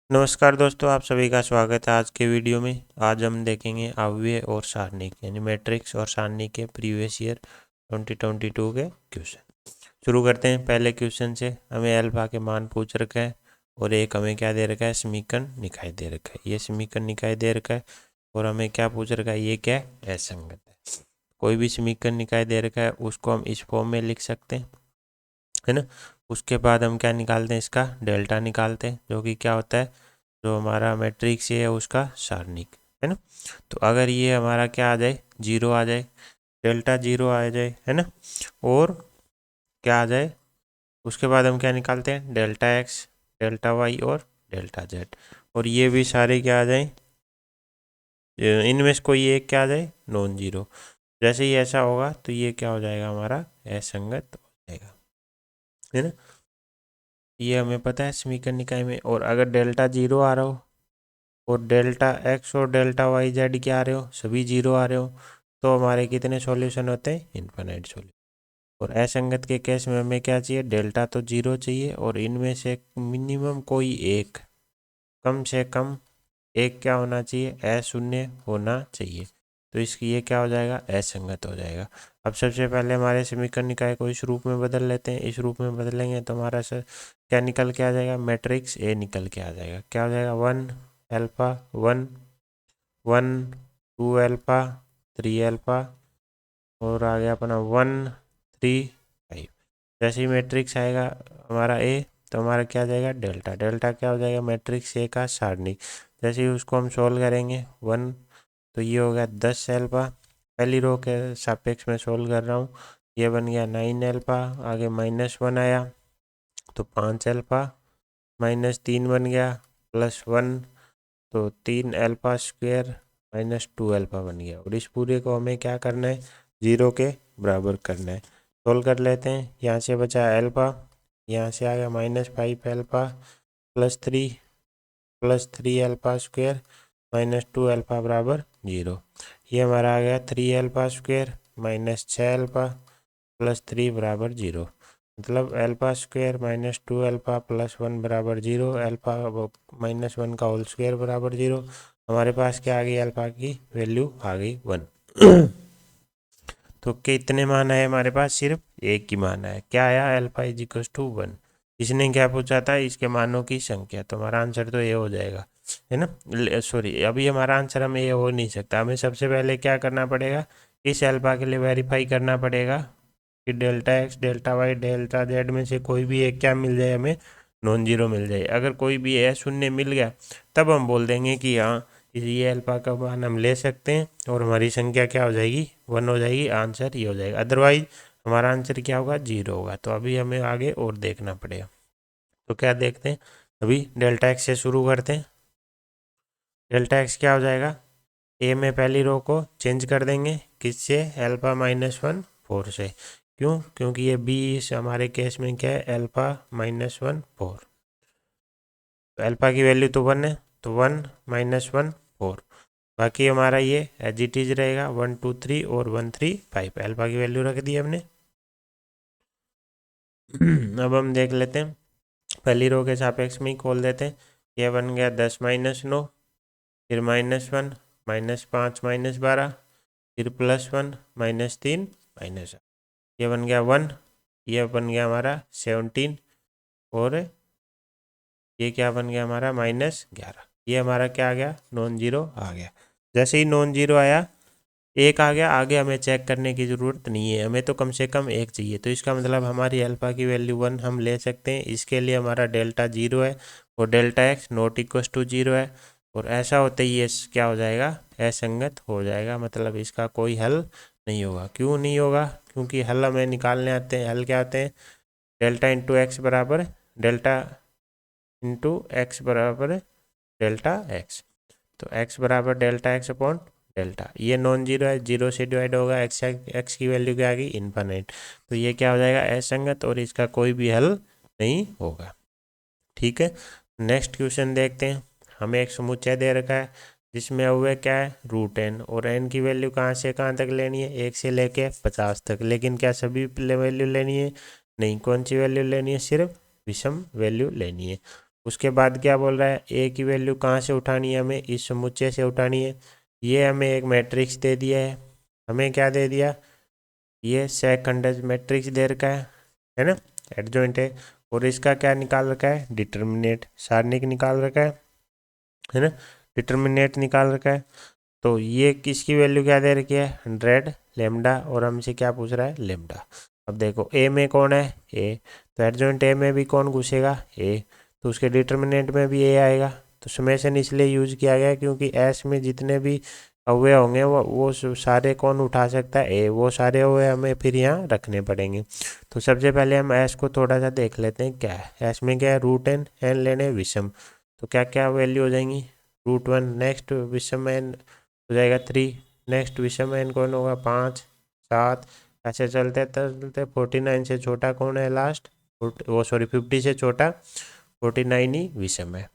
नमस्कार दोस्तों, आप सभी का स्वागत है आज के वीडियो में। आज हम देखेंगे अव्यय और सारणिक यानी मैट्रिक्स और सारणिक के प्रीवियस ईयर 2022 के क्वेश्चन। शुरू करते हैं पहले क्वेश्चन से। हमें अल्फा के मान पूछ रखा है और एक हमें क्या दे रखा है, समीकरण निकाय दे रखा है। ये समीकरण निकाय दे रखा है और हमें क्या पूछ रखा है, ये क्या है, असंगत है। कोई भी समीकरण निकाय दे रखा है उसको हम इस फॉर्म में लिख सकते हैं, है ना। उसके बाद हम क्या निकालते हैं, इसका डेल्टा निकालते हैं, जो कि क्या होता है, जो हमारा मैट्रिक्स है उसका सारणिक, है ना। तो अगर ये हमारा क्या आ जाए, जीरो आ जाए, डेल्टा जीरो आ जाए, है ना, और क्या आ जाए, उसके बाद हम क्या निकालते हैं, डेल्टा एक्स, डेल्टा वाई और डेल्टा जेड। और ये भी सारे क्या आ जाए, इनमें से कोई एक क्या आ जाए, नॉन जीरो। जैसे ही ऐसा होगा तो ये क्या हो जाएगा, हमारा असंगत हो जाएगा, है ना। ये हमें पता है समीकरण निकाय में। और अगर डेल्टा जीरो आ रहा हो और डेल्टा एक्स और डेल्टा वाई जेड क्या आ रहे हो, सभी जीरो आ रहे हो, तो हमारे कितने सॉल्यूशन होते हैं, इनफाइनाइट सॉल्यूशन। और असंगत के केस में हमें क्या चाहिए, डेल्टा तो जीरो चाहिए और इनमें से मिनिमम कोई एक, कम से कम एक क्या होना चाहिए, अशून्य होना चाहिए। तो इसकी ये क्या हो जाएगा, असंगत हो जाएगा। अब सबसे पहले हमारे समीकरण निकाय को इस रूप में बदल लेते हैं। इस रूप में बदलेंगे तो हमारा सर क्या निकल के आ जाएगा, मैट्रिक्स ए निकल के आ जाएगा। क्या हो जाएगा, one alpha one, one two alpha, three alpha, और आ गया अपना वन थ्री फाइव। जैसे ही मैट्रिक्स आएगा हमारा ए, तो हमारा क्या आ जाएगा, डेल्टा। डेल्टा क्या हो जाएगा, मैट्रिक्स ए का सारणिक। जैसे ही उसको हम सोल्व करेंगे वन, तो ये हो गया 10 एल्फा, पहली रो के सापेक्ष में सोल्व कर रहा हूँ। ये बन गया 9 एल्फा, आगे -1 आया तो 5 एल्फा, -3 बन गया, +1 तो 3 एल्फा स्क्वेयर, -2 एल्फा बन गया। और इस पूरे को हमें क्या करना है, जीरो के बराबर करना है। सोल्व कर लेते हैं। यहाँ से बचा एल्फा, यहाँ से आ गया -5 एल्फा, +3 एल्फा स्क्वेयर, -2 एल्फा बराबर जीरो। ये हमारा आ गया 3 एल्फा स्क्वेयर, -6 एल्फा, +3 बराबर जीरो। मतलब एल्फा स्क्वेयर -2 एल्फा +1 बराबर जीरो, एल्फा -1 का होल स्क्वेयर बराबर जीरो। हमारे पास क्या आ गई, अल्फा की वैल्यू आ गई 1। तो कितने मान आए हमारे पास, सिर्फ एक ही मान आया। क्या आया, अल्फा इज इक्वल टू 1। इसने क्या पूछा था, इसके मानों की संख्या। तो हमारा आंसर तो ये हो जाएगा, है ना। सॉरी, अभी हमारा आंसर हमें ये हो नहीं सकता। हमें सबसे पहले क्या करना पड़ेगा, इस अल्फा के लिए वेरीफाई करना पड़ेगा कि delta x, delta Y, delta Z में से कोई भी एक क्या मिल जाए, हमें नॉन जीरो मिल जाए। अगर कोई भी शून्य मिल गया तब हम बोल देंगे कि हाँ, ये अल्फा का मान हम ले सकते हैं और हमारी संख्या क्या हो जाएगी, 1 हो जाएगी। आंसर ये हो जाएगा। अदरवाइज हमारा आंसर क्या होगा, जीरो होगा। तो अभी हमें आगे और देखना पड़ेगा। तो क्या देखते हैं, अभी डेल्टा एक्स से शुरू करते हैं। डेल्टा एक्स क्या हो जाएगा, ए में पहली रो को चेंज कर देंगे, किससे, अल्फा -1 4 से। क्यों, क्योंकि ये बी इस हमारे केस में क्या है, अल्फा -1 4। तो अल्फा की वैल्यू तो 1 है, तो 1 -1 4। बाकी हमारा ये एज इट इज रहेगा 1 2 3 और 1 3 5। अल्फा की वैल्यू रख दी हमने। अब हम देख लेते हैं, पहली रो के सापेक्ष में ही खोल देते हैं। ये बन गया 10 -9, फिर -1, -5 -12, फिर +1, -3 -8। ये बन गया 1, ये बन गया हमारा 17, और ये क्या बन गया हमारा -11। ये हमारा क्या आ गया, नॉन जीरो आ गया। जैसे ही नॉन जीरो आया, एक आ गया, आगे हमें चेक करने की ज़रूरत नहीं है, हमें तो कम से कम एक चाहिए। तो इसका मतलब हमारी अल्फा की वैल्यू 1 हम ले सकते हैं। इसके लिए हमारा डेल्टा जीरो है और delta x not equal to zero है। और ऐसा होते ही ये क्या हो जाएगा, असंगत हो जाएगा। मतलब इसका कोई हल नहीं होगा। क्यों नहीं होगा, क्योंकि हल हमें निकालने आते हैं। हल क्या आते हैं, डेल्टा इंटू एक्स बराबर डेल्टा इंटू एक्स बराबर डेल्टा एक्स। तो एक्स बराबर डेल्टा एक्स अपॉन डेल्टा। ये नॉन जीरो है, जीरो से डिवाइड होगा, एक्स एक्स की वैल्यू क्या आ गई, इनफाइनाइट। तो ये क्या हो जाएगा, असंगत, और इसका कोई भी हल नहीं होगा। ठीक है, नेक्स्ट क्वेश्चन देखते हैं। हमें एक समुच्चय दे रखा है जिसमें अव्यय क्या है, √n, और n की वैल्यू कहाँ से कहाँ तक लेनी है, 1 से लेके 50 तक। लेकिन क्या सभी वैल्यू लेनी है, नहीं। कौन सी वैल्यू लेनी है, सिर्फ विषम वैल्यू लेनी है। उसके बाद क्या बोल रहा है, ए की वैल्यू कहाँ से उठानी है, हमें इस समुच्चय से उठानी है। ये हमें एक मैट्रिक्स दे दिया है, हमें क्या दे दिया, ये सेकंड मैट्रिक्स दे रखा है ना, एडजॉइंट है। और इसका क्या निकाल रखा है, डिटर्मिनेट, सारणिक निकाल रखा है ना, डिटर्मिनेट निकाल रखा है। तो ये किसकी वैल्यू क्या दे रखी है, 100 लेमडा, और हमसे क्या पूछ रहा है, लेमडा। अब देखो ए में कौन है, ए, तो एडजॉइंट ए में भी कौन घुसेगा, ए, तो उसके डिटर्मिनेंट में भी ए आएगा। तो समेशन इसलिए यूज किया गया क्योंकि एस में जितने भी अव्यय होंगे वो सारे कौन उठा सकता है, ए, वो सारे अव्यय हमें फिर यहाँ रखने पड़ेंगे। तो सबसे पहले हम एस को थोड़ा सा देख लेते हैं क्या है। एस में क्या है, रूट एन लेने विषम, तो क्या क्या वैल्यू हो जाएंगी, √1, नेक्स्ट विषम एन हो जाएगा 3, नेक्स्ट विषम एन कौन होगा 5, 7, ऐसे चलते चलते 49 से छोटा कौन है लास्ट, वो सॉरी 50 से छोटा 49 ही विषम है।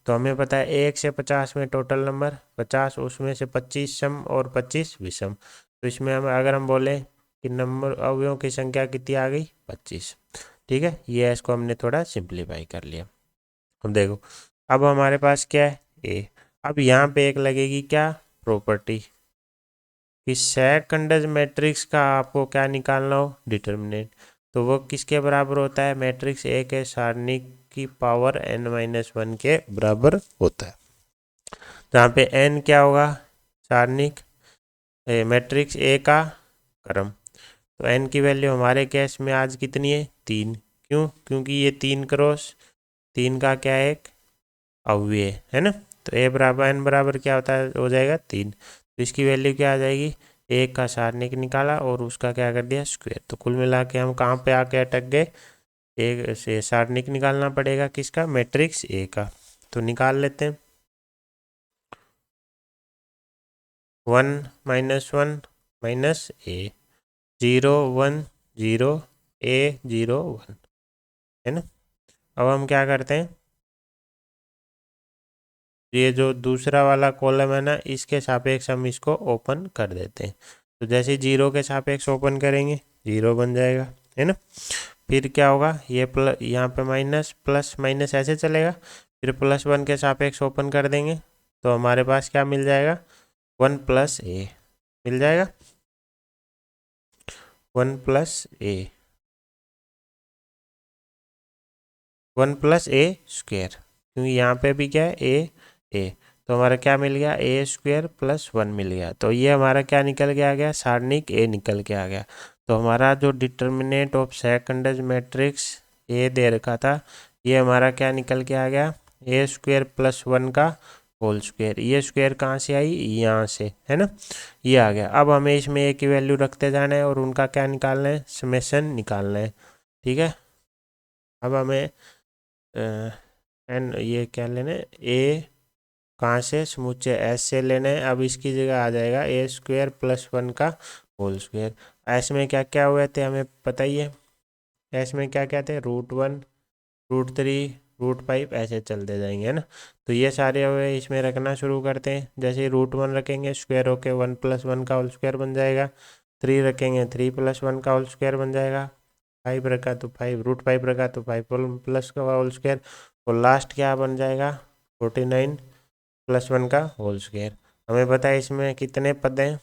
तो हमें पता है 1 से 50 में टोटल नंबर 50, उसमें से 25 सम और 25 विषम। तो इसमें हम अगर हम बोले कि नंबर अवयवों की संख्या कितनी आ गई, 25। ठीक है, ये इसको हमने थोड़ा सिंप्लीफाई कर लिया। अब देखो, अब हमारे पास क्या है, ए। अब यहाँ पे एक लगेगी क्या, प्रॉपर्टी, कि सेकंड मैट्रिक्स का आपको क्या निकालना हो, डिटर्मिनेंट। तो वो किसके बराबर होता है, मैट्रिक्स ए के सारणिक की पावर n-1 के बराबर होता है। जहाँ पे n क्या होगा, सारणिक मैट्रिक्स ए का क्रम। तो n की वैल्यू हमारे केस में आज कितनी है, 3। क्यों, क्योंकि ये 3 का क्या है, एक अव्यय है ना। तो ए बराबर n बराबर क्या होता है, हो जाएगा 3। तो इसकी वैल्यू क्या आ जाएगी, एक का सारणिक निकाला और उसका क्या कर दिया, स्क्वायर। तो कुल मिला के हम कहाँ पे आके अटक गए, एक से सारणिक निकालना पड़ेगा किसका, मैट्रिक्स ए का। तो निकाल लेते हैं, 1 -1 माइनस ए, 0 1 0 ए 0 1 है ना। अब हम क्या करते हैं, ये जो दूसरा वाला कॉलम है ना, इसके सापेक्ष हम इसको ओपन कर देते हैं। तो जैसे 0 के सापेक्ष ओपन करेंगे 0 बन जाएगा, है ना। फिर क्या होगा, ये प्लस, यहाँ पे माइनस प्लस माइनस ऐसे चलेगा। फिर +1 के सापेक्ष ओपन कर देंगे तो हमारे पास क्या मिल जाएगा, 1 + a मिल जाएगा, 1 + a, 1 + a², क्योंकि यहाँ पे भी क्या है, a, तो हमारा क्या मिल गया, a² + 1 मिल गया। तो ये हमारा क्या निकल के आ गया, सारणिक ए निकल के आ गया। तो हमारा जो determinant of second matrix A दे रखा था, ये हमारा क्या निकल के आ गया, a² + 1 का होल स्क्वायर। ये स्क्वायर कहाँ से आई, यहाँ से, है ना, ये आ गया। अब हमें इसमें ए की वैल्यू रखते जाना है और उनका क्या निकालना है, समेशन निकालना है। ठीक है, अब हमें एन ये क्या लेना है, ए कहाँ से, समुच्चय एस से लेना है। अब इसकी जगह आ जाएगा a² + 1 का होल स्क्वायर। एस में क्या क्या हुए थे हमें पता ही है, एस में क्या क्या थे, √1 √3 √5 ऐसे चलते जाएंगे, है ना। तो ये सारे हुए इसमें रखना शुरू करते हैं। जैसे √1 रखेंगे स्क्वायर होके 1 + 1 का होल स्क्वायर बन जाएगा, 3 रखेंगे 3 + 1 का होल स्क्वायर बन जाएगा, 5 रखा तो 5, √5 रखा तो 5 का होल स्क्वायर, और लास्ट क्या बन जाएगा, 49 + 1 का होल स्क्वायर। हमें पता है इसमें कितने पद हैं,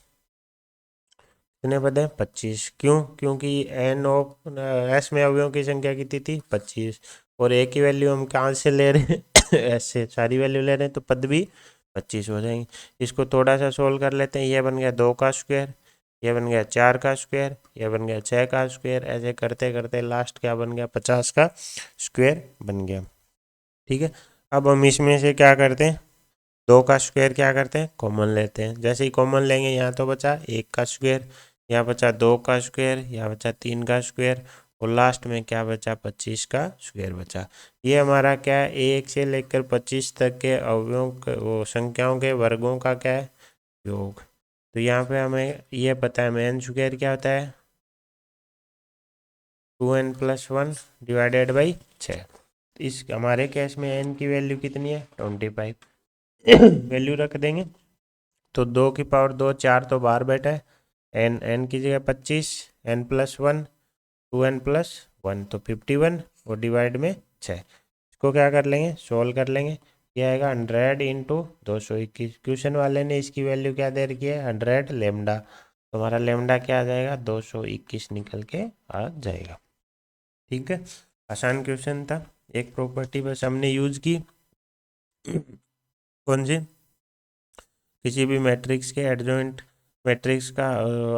कितने पद हैं, 25। क्यों, क्योंकि एन ऑफ एस में अवयवों की संख्या कितनी थी, 25, और ए की वैल्यू हम कहाँ से ले रहे हैं एस से सारी वैल्यू ले रहे हैं, तो पद भी 25 हो जाएंगे। इसको थोड़ा सा सोल्व कर लेते हैं। ये बन गया 2 का स्क्वायर, ये बन गया 4 का स्क्वायर, ये बन गया 6 का स्क्वायर, ऐसे करते करते लास्ट क्या बन गया, 50 का स्क्वायर बन गया। ठीक है, अब हम इसमें से क्या करते हैं, 2 का स्क्वायर क्या करते हैं, कॉमन लेते हैं। जैसे ही कॉमन लेंगे यहाँ तो बचा 1 का स्क्वायर, यहाँ बचा 2 का स्क्वायर, यहाँ बचा 3 का स्क्वायर, और लास्ट में क्या बचा, 25 का स्क्वायर बचा। ये हमारा क्या है, 1 से लेकर 25 तक के अवयवों वो संख्याओं के वर्गों का क्या है, योग। तो यहाँ पे हमें ये पता है, n स्क्वायर क्या होता है, 2n + 1 / 6। इस हमारे केस में n की वैल्यू कितनी है, 25 वैल्यू रख देंगे। तो 2 की पावर 2, 4 तो बाहर बैठा है, n की जगह 25, n + 1 2n + 1 तो 51, और डिवाइड में 6। इसको क्या कर लेंगे, सोल्व कर लेंगे। ये आएगा 100 इंटू 221। क्वेश्चन वाले ने इसकी वैल्यू क्या दे रखी है, 100 लेमडा। तो हमारा लेमडा क्या आ जाएगा, 221 निकल के आ जाएगा। ठीक है, आसान क्वेश्चन था। एक प्रॉपर्टी बस हमने यूज की, कौन सी, किसी भी मैट्रिक्स के एडजॉइंट मैट्रिक्स का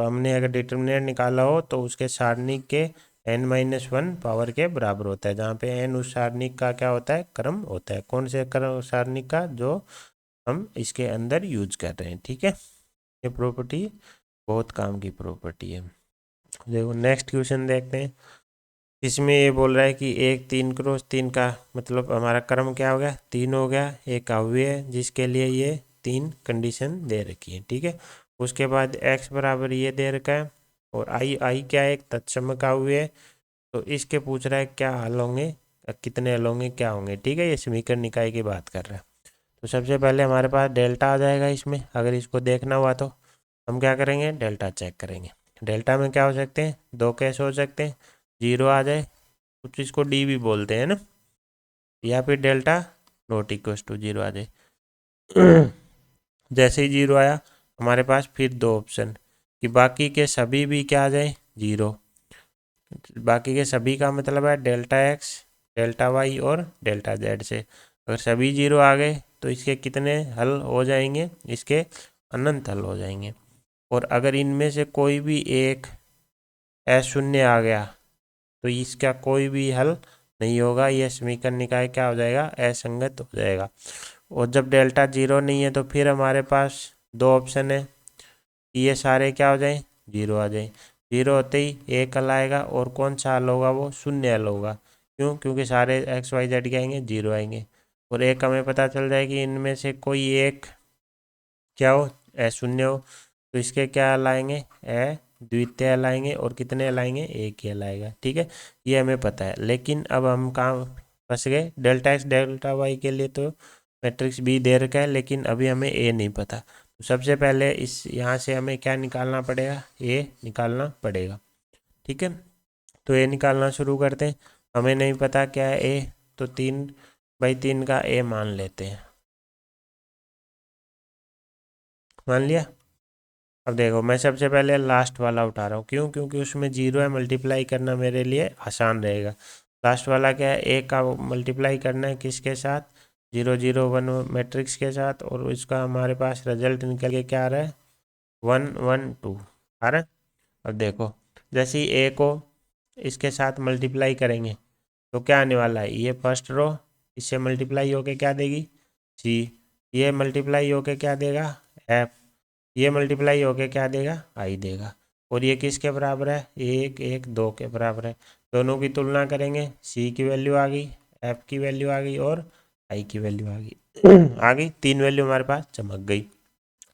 हमने अगर डिटर्मिनेंट निकाला हो तो उसके सारणिक के n-1 पावर के बराबर होता है, जहाँ पे n उस सारणिक का क्या होता है, क्रम होता है। कौन से क्रम सारणिक का, जो हम इसके अंदर यूज कर रहे हैं। ठीक है, ये प्रॉपर्टी बहुत काम की प्रॉपर्टी है। देखो नेक्स्ट क्वेश्चन देखते हैं। इसमें ये बोल रहा है कि एक 3x3 का मतलब हमारा क्रम क्या हो गया, 3 हो गया। एक अवयव है जिसके लिए ये 3 कंडीशन दे रखी है। ठीक है, उसके बाद x बराबर ये दे रखा है, और आई क्या है, एक तत्सम का अवयव है। तो इसके पूछ रहा है क्या हल होंगे, कितने हल होंगे, क्या होंगे। ठीक है, ये समीकरण निकाय की बात कर रहा है। तो सबसे पहले हमारे पास डेल्टा आ जाएगा इसमें। अगर इसको देखना हुआ तो हम क्या करेंगे, डेल्टा चेक करेंगे। डेल्टा में क्या हो सकते हैं, दो केस हो सकते हैं, 0 आ जाए, कुछ इसको डी भी बोलते हैं ना, या फिर डेल्टा नॉट इक्वल टू 0 आ जाए। जैसे ही 0 आया हमारे पास फिर दो ऑप्शन कि बाकी के सभी भी क्या आ जाए, 0। बाकी के सभी का मतलब है डेल्टा एक्स, डेल्टा वाई और डेल्टा जेड से। अगर सभी 0 आ गए तो इसके कितने हल हो जाएंगे, इसके अनंत हल हो जाएंगे। और अगर इनमें से कोई भी एक अशून्य आ गया तो इसका कोई भी हल नहीं होगा, यह समीकरण निकाय क्या हो जाएगा, असंगत हो जाएगा। और जब डेल्टा 0 नहीं है तो फिर हमारे पास दो ऑप्शन है कि ये सारे क्या हो जाए, 0 आ जाए। 0 होते ही एक हल आएगा, और कौन सा हल होगा, वो शून्य हल होगा। क्यों, क्योंकि सारे एक्स वाई जेड के आएंगे, 0 आएंगे। और एक हमें पता चल जाए कि इनमें से कोई एक क्या हो, अशून्य हो। तो इसके क्या लाएंगे, द्वितीय लाएंगे, और कितने लाएंगे, एक ही लाएगा। ठीक है, ये हमें पता है। लेकिन अब हम कहाँ फंस गए, डेल्टा एक्स डेल्टा वाई के लिए तो मैट्रिक्स बी दे रखा है, लेकिन अभी हमें ए नहीं पता। तो सबसे पहले इस यहाँ से हमें क्या निकालना पड़ेगा, ए निकालना पड़ेगा। ठीक है, तो ए निकालना शुरू करते हैं। हमें नहीं पता क्या है ए, तो 3/3 का ए मान लेते हैं। मान लिया। अब देखो मैं सबसे पहले लास्ट वाला उठा रहा हूँ, क्यों, क्योंकि उसमें 0 है, मल्टीप्लाई करना मेरे लिए आसान रहेगा। लास्ट वाला क्या है, ए का मल्टीप्लाई करना है किसके साथ, 0 0 1 मैट्रिक्स के साथ, और इसका हमारे पास रिजल्ट निकल के क्या आ रहा है, 1 1 2 आ रहा है। अब देखो जैसे ही ए को इसके साथ मल्टीप्लाई करेंगे तो क्या आने वाला है, ये फर्स्ट रो इससे मल्टीप्लाई होके क्या देगी, सी। ये मल्टीप्लाई होके क्या देगा, एफ। ये मल्टीप्लाई होके क्या देगा, आई देगा। और ये किसके बराबर है, 1 1 2 के बराबर है। दोनों की तुलना करेंगे, सी की वैल्यू आ गई, एफ की वैल्यू आ गई, और आई की वैल्यू आ गई। आ गई, 3 वैल्यू हमारे पास चमक गई।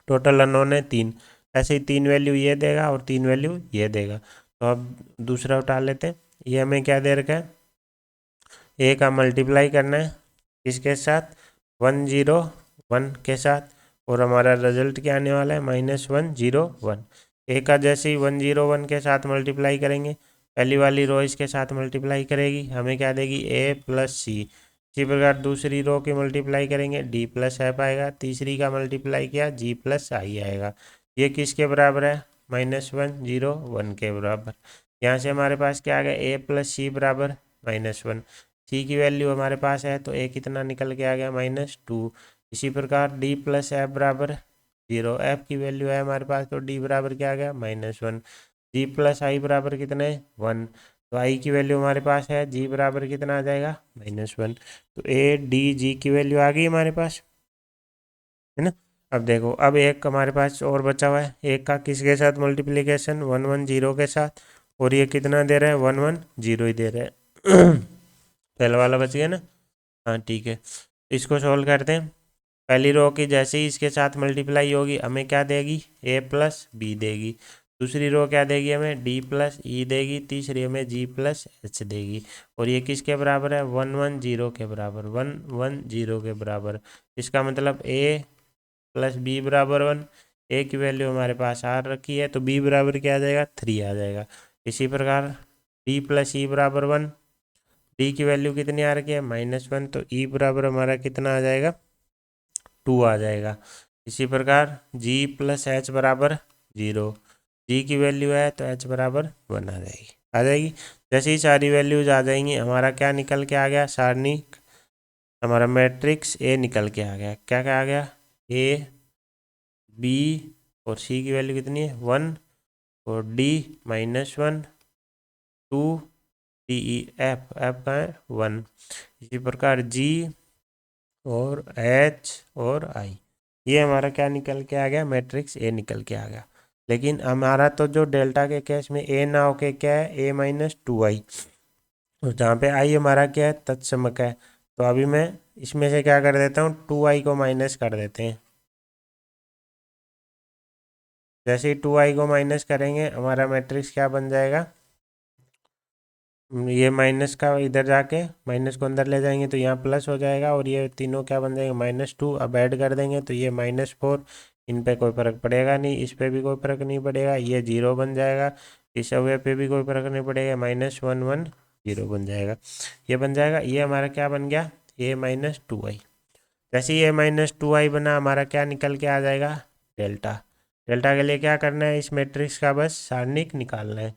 टोटल अननोन है 3। ऐसे ही 3 वैल्यू ये देगा और 3 वैल्यू ये देगा। तो अब दूसरा उठा लेते हैं। ये हमें क्या दे रखा है, ए का मल्टीप्लाई करना है किसके साथ, 1 0 1 के साथ, और हमारा रिजल्ट क्या आने वाला है, -1 0 1। ए का जैसे ही 1 0 1 के साथ मल्टीप्लाई करेंगे, पहली वाली रो इसके साथ मल्टीप्लाई करेगी, हमें क्या देगी, ए प्लस सी। इसी प्रकार दूसरी रो की मल्टीप्लाई करेंगे, डी प्लस एफ आएगा। तीसरी का मल्टीप्लाई किया, जी प्लस आई आएगा। ये किसके बराबर है, -1 0 1 के बराबर। यहाँ से हमारे पास क्या आ गया, ए प्लस सी बराबर -1। सी की वैल्यू हमारे पास है तो ए कितना निकल के आ गया, -2। इसी प्रकार डी प्लस एफ बराबर 0, एफ की वैल्यू है हमारे पास तो डी बराबर क्या आ गया, -1। जी प्लस आई बराबर कितने, 1। तो आई की वैल्यू हमारे पास है, जी बराबर कितना आ जाएगा, -1। तो ए डी जी की वैल्यू आ गई हमारे पास, है ना। अब देखो, अब एक हमारे पास और बचा हुआ है, एक का किसके साथ मल्टीप्लीकेशन, 1 1 0 के साथ, और ये कितना दे रहा है, 1 1 0 ही दे रहा है। पहला वाला बच गया ना, हाँ ठीक है। इसको सोल्व करते हैं। पहली रो की जैसे ही इसके साथ मल्टीप्लाई होगी हमें क्या देगी, ए प्लस बी देगी। दूसरी रो क्या देगी हमें, डी प्लस ई देगी। तीसरी हमें जी प्लस एच देगी। और ये किसके बराबर है, 1 1 0 के बराबर, 1 1 0 के बराबर। इसका मतलब ए प्लस बी बराबर 1। ए की वैल्यू हमारे पास आ रखी है तो बी बराबर क्या आ जाएगा, 3 आ जाएगा। इसी प्रकार डी प्लस ई बराबर 1, डी की वैल्यू कितनी आ रही है -1, तो ई बराबर हमारा कितना आ जाएगा 2 आ जाएगा। इसी प्रकार जी प्लस एच बराबर 0, जी की वैल्यू है तो एच बराबर 1 आ जाएगी। जैसे ही सारी वैल्यूज आ जाएंगी हमारा क्या निकल के आ गया, सारणिक हमारा मैट्रिक्स ए निकल के आ गया। क्या क्या आ गया, ए बी और सी की वैल्यू कितनी है 1 और डी -1 2 डी ई एफ कहाँ है 1। इसी प्रकार जी और एच और आई, ये हमारा क्या निकल के आ गया, मैट्रिक्स ए निकल के आ गया। लेकिन हमारा तो जो डेल्टा के केस में ए ना होके क्या है A-2i, और जहाँ पे आई हमारा क्या है तत्समक है, तो अभी मैं इसमें से क्या कर देता हूँ 2i को माइनस कर देते हैं। जैसे ही 2i को माइनस करेंगे हमारा मैट्रिक्स क्या बन जाएगा, ये माइनस का इधर जाके माइनस को अंदर ले जाएंगे तो यहाँ प्लस हो जाएगा, और ये तीनों क्या बन जाएंगे -2। अब ऐड कर देंगे तो ये -4, इन पे कोई फर्क पड़ेगा नहीं, इस पे भी कोई फर्क नहीं पड़ेगा, ये 0 बन जाएगा, इस अवयव पे भी कोई फर्क नहीं पड़ेगा, -1 1 0 बन जाएगा, ये बन जाएगा। ये हमारा क्या बन गया A-2i। जैसे ही A-2i बना हमारा क्या निकल के आ जाएगा, डेल्टा। डेल्टा के लिए क्या करना है, इस मैट्रिक्स का बस सारणिक निकालना है।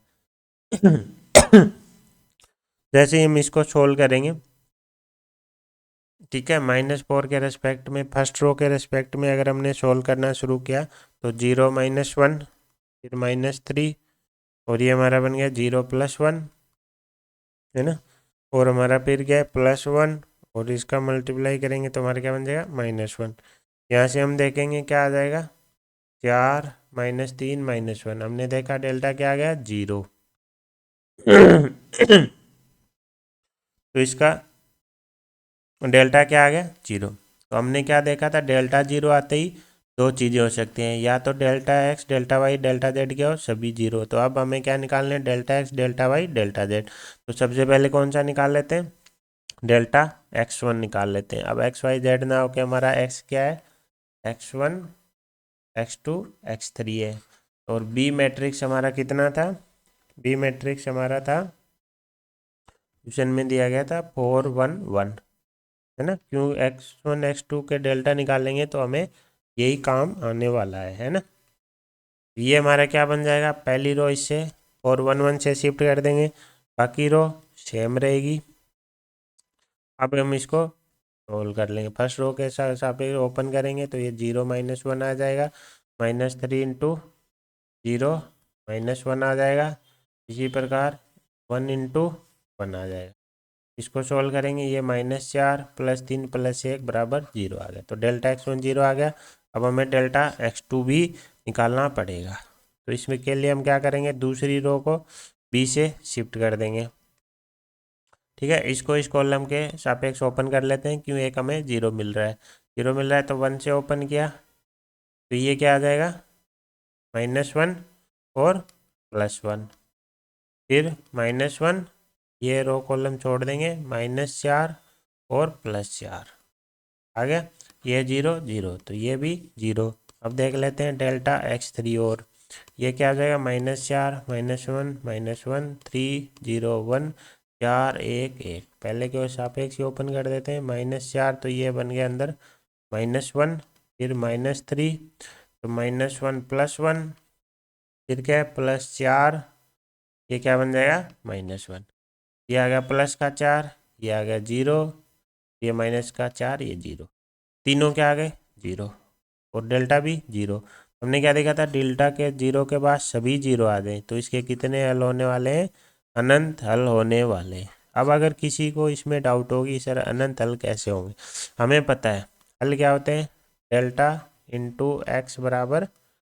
जैसे ही हम इसको सोल्व करेंगे, ठीक है, -4 के रेस्पेक्ट में, फर्स्ट रो के रेस्पेक्ट में अगर हमने सोल्व करना शुरू किया तो 0 -1 फिर -3 और ये हमारा बन गया 0 + 1, है ना, और हमारा फिर क्या है +1 और इसका मल्टीप्लाई करेंगे तो हमारा क्या बन जाएगा -1। यहाँ से हम देखेंगे क्या आ जाएगा 4 -3 -1, हमने देखा डेल्टा क्या आ गया 0। तो इसका डेल्टा क्या आ गया 0। तो हमने क्या देखा था, डेल्टा 0 आते ही दो चीज़ें हो सकती हैं, या तो delta x delta y delta z के हो सभी 0। तो अब हमें क्या निकालना है, delta x delta y delta z। तो सबसे पहले कौन सा निकाल लेते हैं, डेल्टा x1 निकाल लेते हैं। अब x y z ना होके हमारा x क्या है, x1 x2 x3 है, और b मैट्रिक्स हमारा कितना था, b मैट्रिक्स हमारा था क्वेश्चन में दिया गया था 4 1 1, है ना, क्यों x1 x2 के डेल्टा निकालेंगे तो हमें यही काम आने वाला है ना। ये हमारा क्या बन जाएगा, पहली रो इससे 4 1 1 से शिफ्ट कर देंगे, बाकी रो सेम रहेगी। अब हम इसको रोल कर लेंगे, फर्स्ट रो के साथ ओपन करेंगे तो ये 0 -1 आ जाएगा, -3 × 0 -1 आ जाएगा, इसी प्रकार 1 × 1 आ जाएगा। इसको सोल्व करेंगे, ये -4 + 3 + 1 = 0 आ गया। तो डेल्टा x1 0 आ गया। अब हमें डेल्टा x2 भी निकालना पड़ेगा, तो इसमें के लिए हम क्या करेंगे, दूसरी रो को b से शिफ्ट कर देंगे, ठीक है। इसको इस कॉलम के सापेक्ष ओपन कर लेते हैं, क्यों एक हमें 0 मिल रहा है, 0 मिल रहा है तो 1 से ओपन किया तो ये क्या आ जाएगा -1 और +1, फिर -1, ये रो कॉलम छोड़ देंगे, -4 और +4 आ गया, ये 0 0 तो ये भी 0। अब देख लेते हैं डेल्टा x3, और ये क्या आ जाएगा -4 -1 -1 3 0 1 4 1 1, पहले के सापेक्ष ही ओपन कर देते हैं, -4 तो ये बन गया अंदर -1, फिर -3 तो -1 +1, फिर क्या है +4, ये क्या बन जाएगा -1, ये आ गया प्लस का 4, ये आ गया 0, ये माइनस का 4, ये 0, तीनों क्या आ गए 0, और डेल्टा भी 0। हमने क्या देखा था, डेल्टा के 0 के बाद सभी 0 आ गए, तो इसके कितने हल होने वाले हैं, अनंत हल होने वाले हैं। अब अगर किसी को इसमें डाउट होगी सर अनंत हल कैसे होंगे, हमें पता है हल क्या होते हैं, डेल्टा × x बराबर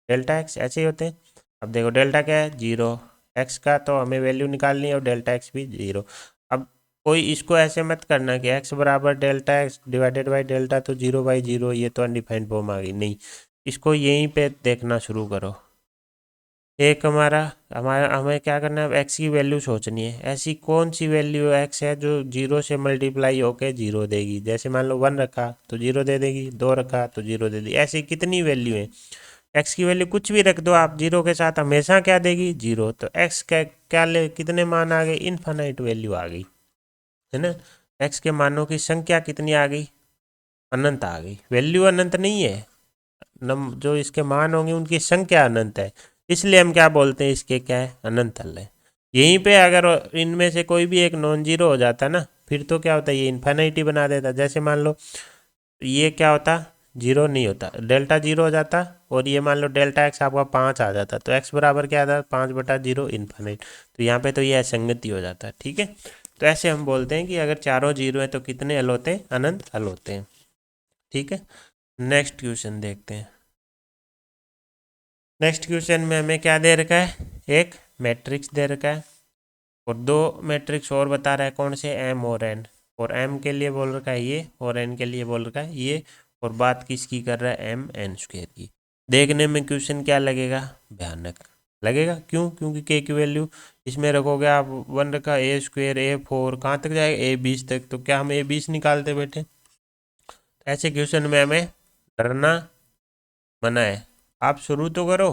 डेल्टा x, ऐसे ही होते हैं। अब देखो डेल्टा क्या है 0, x का तो हमें वैल्यू निकालनी है और डेल्टा x भी 0। अब कोई इसको ऐसे मत करना कि x बराबर delta x divided by delta तो 0/0, ये तो अनडिफाइंड फॉर्म आ गई, नहीं, इसको यहीं पे देखना शुरू करो। एक हमारा हमारा हमें क्या करना है, x की वैल्यू सोचनी है, ऐसी कौन सी वैल्यू x है जो 0 से मल्टीप्लाई होके 0 देगी। जैसे मान लो 1 रखा तो 0 दे देगी, 2 रखा तो 0 दे देगी, ऐसी कितनी वैल्यू है, x की वैल्यू कुछ भी रख दो आप 0 के साथ हमेशा क्या देगी 0। तो x क्या ले कितने मान आ गए, इनफाइनाइट वैल्यू आ गई, है ना। एक्स के मानों की संख्या कितनी आ गई, अनंत आ गई। वैल्यू अनंत नहीं है, जो इसके मान होंगे उनकी संख्या अनंत है, इसलिए हम क्या बोलते हैं, इसके क्या है, अनंत हल है। यहीं पे अगर इनमें से कोई भी एक नॉन जीरो हो जाता ना, फिर तो क्या होता है, ये इन्फिनिटी बना देता। जैसे मान लो ये क्या होता, जीरो नहीं होता, डेल्टा जीरो हो जाता, और ये मान लो डेल्टा एक्स आपका 5 आ जाता, तो एक्स बराबर क्या आता, 5/0 इन्फिनिट। तो यहाँ पे तो ये असंगति हो जाता है, ठीक है। तो ऐसे हम बोलते हैं कि अगर चारों जीरो है तो कितने हल होते हैं, अनंत हल होते हैं, ठीक है। नेक्स्ट क्वेश्चन देखते हैं। नेक्स्ट क्वेश्चन में हमें क्या दे रखा है, एक मैट्रिक्स दे रखा है और दो मैट्रिक्स और बता रहा है, कौन से, एम और एन। और एम के लिए बोल रखा है ये, और एन के लिए बोल रखा है ये, और बात किसकी कर रहा है, एम एन स्क्वायर की। देखने में क्वेश्चन क्या लगेगा, भयानक लगेगा। क्यों, क्योंकि के की वैल्यू इसमें रखोगे आप, 1 रखा, ए स्क्वायर ए 4 कहाँ तक जाएगा, ए 20 तक। तो क्या हम ए 20 निकालते बैठे, ऐसे क्वेश्चन में हमें डरना मना है। आप शुरू तो करो,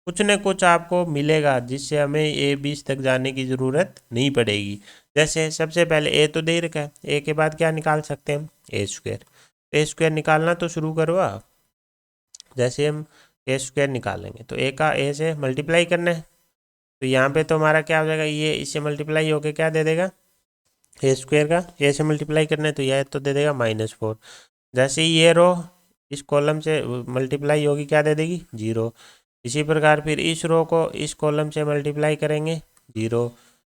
कुछ न कुछ आपको मिलेगा जिससे हमें ए 20 तक जाने की ज़रूरत नहीं पड़ेगी। जैसे सबसे पहले ए तो दे ही रखा है, ए के बाद क्या निकाल सकते हैं हम, ए स्क्वायर। ए स्क्वायर निकालना तो शुरू करो आप। जैसे हम ए स्क्वायर निकालेंगे तो ए का ए से मल्टीप्लाई करना है, तो यहाँ पे तो हमारा क्या हो जाएगा, ये इससे मल्टीप्लाई होके क्या दे देगा, ए स्क्वायर का ए से मल्टीप्लाई करना है तो यह तो दे देगा -4। जैसे ही ये रो इस कॉलम से मल्टीप्लाई होगी, क्या दे देगी, 0। इसी प्रकार फिर इस रो को इस कॉलम से मल्टीप्लाई करेंगे, 0।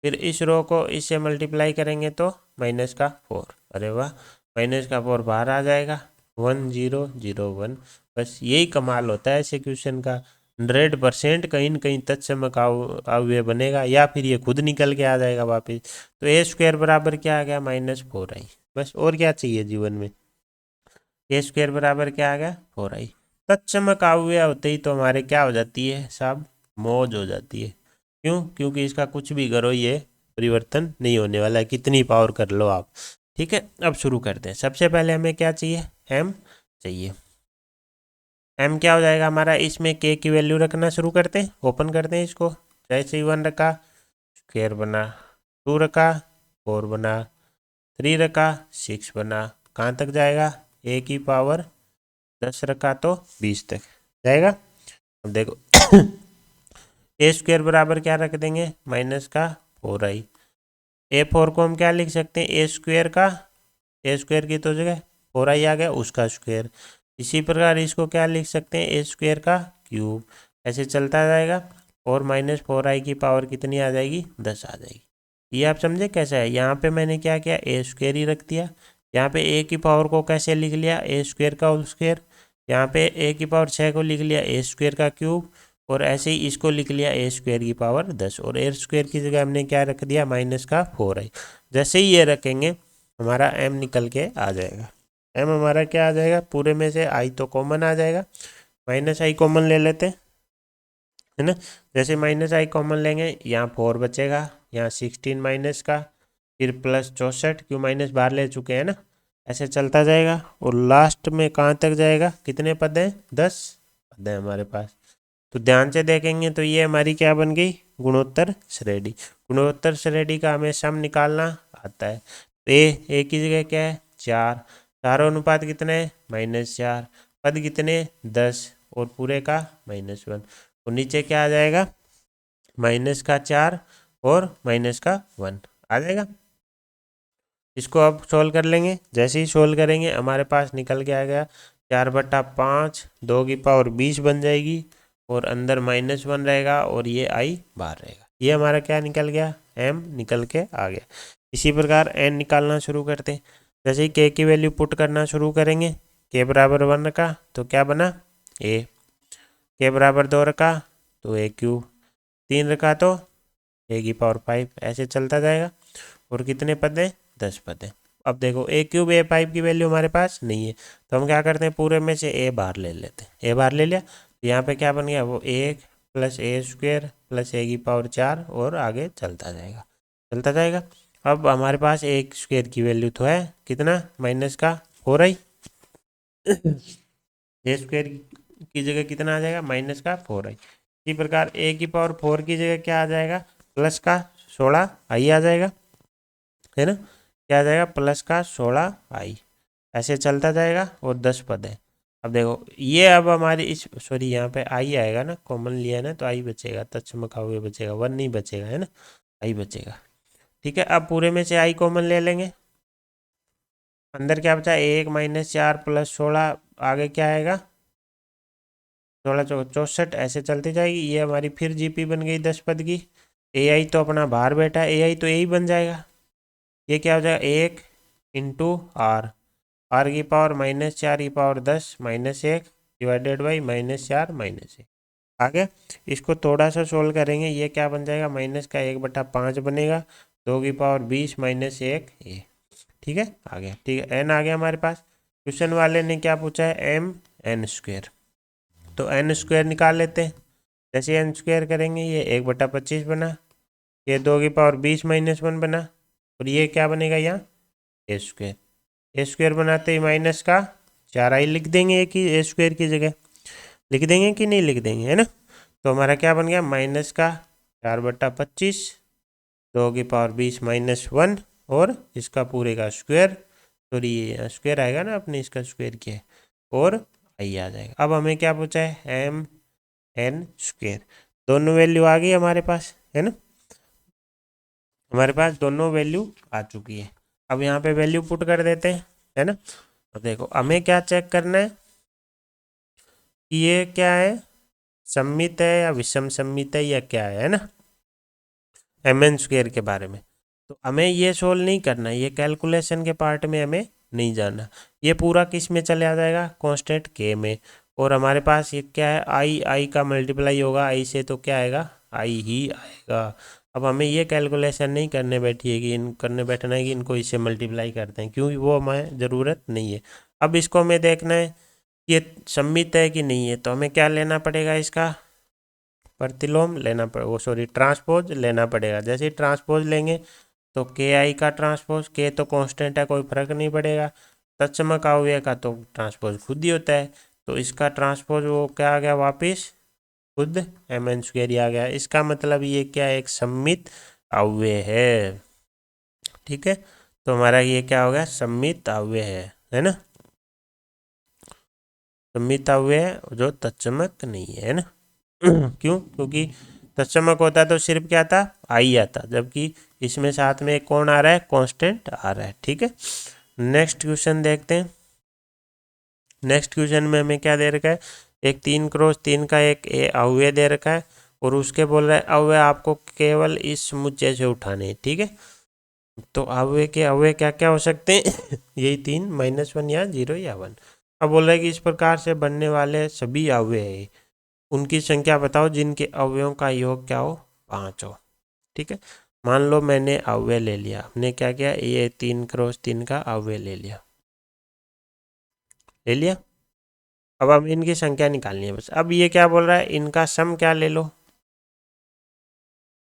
फिर इस रो को इससे मल्टीप्लाई करेंगे तो -4। अरे वाह, -4 बाहर आ जाएगा, 1 0 0 1। बस यही कमाल होता है ऐसे क्वेश्चन का, 100% कहीं न कहीं तत्समक अवयव बनेगा, या फिर ये खुद निकल के आ जाएगा वापस। तो ए स्क्वायर बराबर क्या आ गया, -4i। बस और क्या चाहिए जीवन में, ए स्क्वायर बराबर क्या आ गया, 4i। तत्समक अवयव होते ही तो हमारे क्या हो जाती है साहब, मौज हो जाती है। क्यों, क्योंकि इसका कुछ भी करो ये परिवर्तन नहीं होने वाला है, कितनी पावर कर लो आप, ठीक है। अब शुरू करते हैं। सबसे पहले हमें क्या चाहिए, एम चाहिए। एम क्या हो जाएगा हमारा, इसमें के की वैल्यू रखना शुरू करते हैं, ओपन करते हैं इसको। जैसे ही 1 रखा, स्क्वायर बना, 2 रखा, 4 बना, 3 रखा, 6 बना, कहाँ तक जाएगा, ए की पावर 10 रखा तो 20 तक जाएगा। अब देखो ए स्क्वायर बराबर क्या रख देंगे, -4i। A4 को हम क्या लिख सकते हैं, ए स्क्वायर का, ए स्क्वायर की तो जगह 4i आ गया, उसका स्क्वायर। इसी प्रकार इसको क्या लिख सकते हैं, ए स्क्वायर का क्यूब। ऐसे चलता जाएगा और -4i की पावर कितनी आ जाएगी, 10 आ जाएगी। ये आप समझे कैसा है। यहाँ पे मैंने क्या किया, ए स्क्वायर ही रख दिया। यहाँ पे ए की पावर को कैसे लिख लिया, ए स्क्वायर का होल स्क्वायर। यहाँ पे ए की पावर 6 को लिख लिया ए स्क्वायर का क्यूब, और ऐसे ही इसको लिख लिया ए स्क्वायर की पावर 10, और ए स्क्वायर की जगह हमने क्या रख दिया, -4i। जैसे ही ये रखेंगे हमारा एम निकल के आ जाएगा। एम हमारा क्या आ जाएगा, पूरे में से आई तो कॉमन आ जाएगा, -i कॉमन ले लेते हैं, है ना। जैसे -i कॉमन लेंगे, यहाँ 4 बचेगा, यहाँ 16 माइनस का, फिर +64, क्यों माइनस बाहर ले चुके हैं ना। ऐसे चलता जाएगा और लास्ट में कहाँ तक जाएगा, कितने पद हैं, 10 पद हैं हमारे पास। तो ध्यान से देखेंगे तो ये हमारी क्या बन गई, गुणोत्तर श्रेणी। गुणोत्तर श्रेणी का हमें सम निकालना आता है। तो ए की जगह क्या है, 4, चारों अनुपात कितने हैं, -4, पद कितने, 10, और पूरे का -1। और नीचे क्या आ जाएगा, -4 और -1 आ जाएगा। इसको अब सोल्व कर लेंगे। जैसे ही सोल्व करेंगे हमारे पास निकल के आ गया 4/5, 2 की पावर 20 बन जाएगी, और अंदर -1 रहेगा और ये आई बाहर रहेगा। ये हमारा क्या निकल गया, एम निकल के आ गया। इसी प्रकार एन निकालना शुरू करते हैं। जैसे ही के की वैल्यू पुट करना शुरू करेंगे, के बराबर 1 रखा तो क्या बना, ए। के बराबर 2 रखा तो ए क्यूब, 3 रखा तो ए की पावर 5। ऐसे चलता जाएगा, और कितने पद हैं, 10 पद हैं। अब देखो ए क्यूब ए 5 की वैल्यू हमारे पास नहीं है, तो हम क्या करते हैं, पूरे में से ए बाहर ले लेते हैं। ए बाहर ले लिया तो यहाँ पे क्या बन गया, वो 1 + ए स्क्वायर + ए की पावर 4, और आगे चलता जाएगा, चलता जाएगा। अब हमारे पास ए स्क्वायर की वैल्यू तो है कितना, -4i। ए स्क्वायर की जगह कितना आ जाएगा, -4i। इसी प्रकार ए की पावर 4 की जगह क्या आ जाएगा, +16i आ जाएगा, है ना। क्या आ जाएगा प्लस का 16i, ऐसे चलता जाएगा और 10 पद है। अब देखो ये अब हमारी इस सॉरी यहाँ पे आई आएगा ना, कॉमन लिया है ना तो आई बचेगा, तत्समक अवयव बचेगा, 1 नहीं बचेगा है ना, आई बचेगा। ठीक है, अब पूरे में से आई कॉमन ले लेंगे, अंदर क्या बचा 1 - 4 + 16, आगे क्या आएगा 16 64, ऐसे चलती जाएगी। ये हमारी फिर जीपी बन गई 10 पद की। ए आई तो अपना बाहर बैठा है, ए आई तो यही बन जाएगा। ये क्या हो जाएगा 1 × आर की पावर -4 की पावर 10 -1 डिवाइडेड बाई -4 -1। आगे इसको थोड़ा सा सोल्व करेंगे, ये क्या बन जाएगा माइनस का 1/5 बनेगा, 2 की पावर 20 -1 ये। ठीक है आ गया, ठीक है एन आ गया हमारे पास। क्वेश्चन वाले ने क्या पूछा है mn², तो n² निकाल लेते हैं। जैसे n² करेंगे ये 1/25 बना, ये 2 की पावर 20 -1 बना, और ये क्या बनेगा यहाँ a² बनाते ही माइनस का 4i लिख देंगे, एक ही a² की जगह लिख देंगे कि नहीं लिख देंगे, है ना। तो हमारा क्या बन गया माइनस का 4/25, 2 की पावर 20 -1, और इसका पूरे का स्क्वायर, सॉरी ये स्क्वायर आएगा ना, अपने इसका स्क्वायर किया है, और आई आ जाएगा। अब हमें क्या पूछा है mn², दोनों वैल्यू आ गई हमारे पास, है ना, हमारे पास दोनों वैल्यू आ चुकी है। अब यहाँ पे वैल्यू पुट कर देते हैं, है ना। तो देखो हमें क्या चेक करना है कि ये क्या है, सममित है या विषम सममित है या क्या है ना, mn² के बारे में। तो हमें ये सोल्व नहीं करना, ये कैलकुलेशन के पार्ट में हमें नहीं जाना, ये पूरा किस में चले आ जाएगा कांस्टेंट k में। और हमारे पास ये क्या है आई का मल्टीप्लाई होगा आई से, तो क्या आएगा आई ही आएगा। अब हमें ये कैलकुलेशन नहीं करने बैठना है कि इनको इससे मल्टीप्लाई करते हैं, क्योंकि वो हमें ज़रूरत नहीं है। अब इसको हमें देखना है ये सममित है कि नहीं है, तो हमें क्या लेना पड़ेगा, इसका प्रतिलोम लेना पड़ेगा, वो सॉरी ट्रांसपोज लेना पड़ेगा। जैसे ही ट्रांसपोज लेंगे तो के आई का ट्रांसपोज, के तो कांस्टेंट है कोई फर्क नहीं पड़ेगा, तत्समक अवयव का तो ट्रांसपोज खुद ही होता है, तो इसका ट्रांसपोज वो क्या आ गया वापिस खुद mn² आ गया। इसका मतलब ये क्या एक सममित अवयव है। ठीक है, तो हमारा ये क्या हो गया सममित अवयव है ना, सममित अवयव जो तत्समक नहीं है ना। क्यों, क्योंकि तत्समक होता तो सिर्फ क्या था आई आता, जबकि इसमें साथ में कौन आ रहा है कांस्टेंट आ रहा है। ठीक है, नेक्स्ट क्वेश्चन देखते हैं। नेक्स्ट क्वेश्चन में हमें क्या दे रखा है, एक 3×3 का एक अवयव दे रखा है, और उसके बोल रहा है अवयव आपको केवल इस समुच्चय से उठाने हैं। ठीक है, तो अवयव के अवयव क्या क्या हो सकते हैं यही 3 -1 या 0 या 1। अब बोल रहा है कि इस प्रकार से बनने वाले सभी अवयव उनकी संख्या बताओ जिनके अवयवों का योग क्या हो 5 हो। ठीक है, मान लो मैंने अवयव ले लिया, हमने क्या किया ये 3×3 का अवयव ले लिया। अब हम इनकी संख्या निकालनी है बस। अब ये क्या बोल रहा है इनका सम क्या ले लो,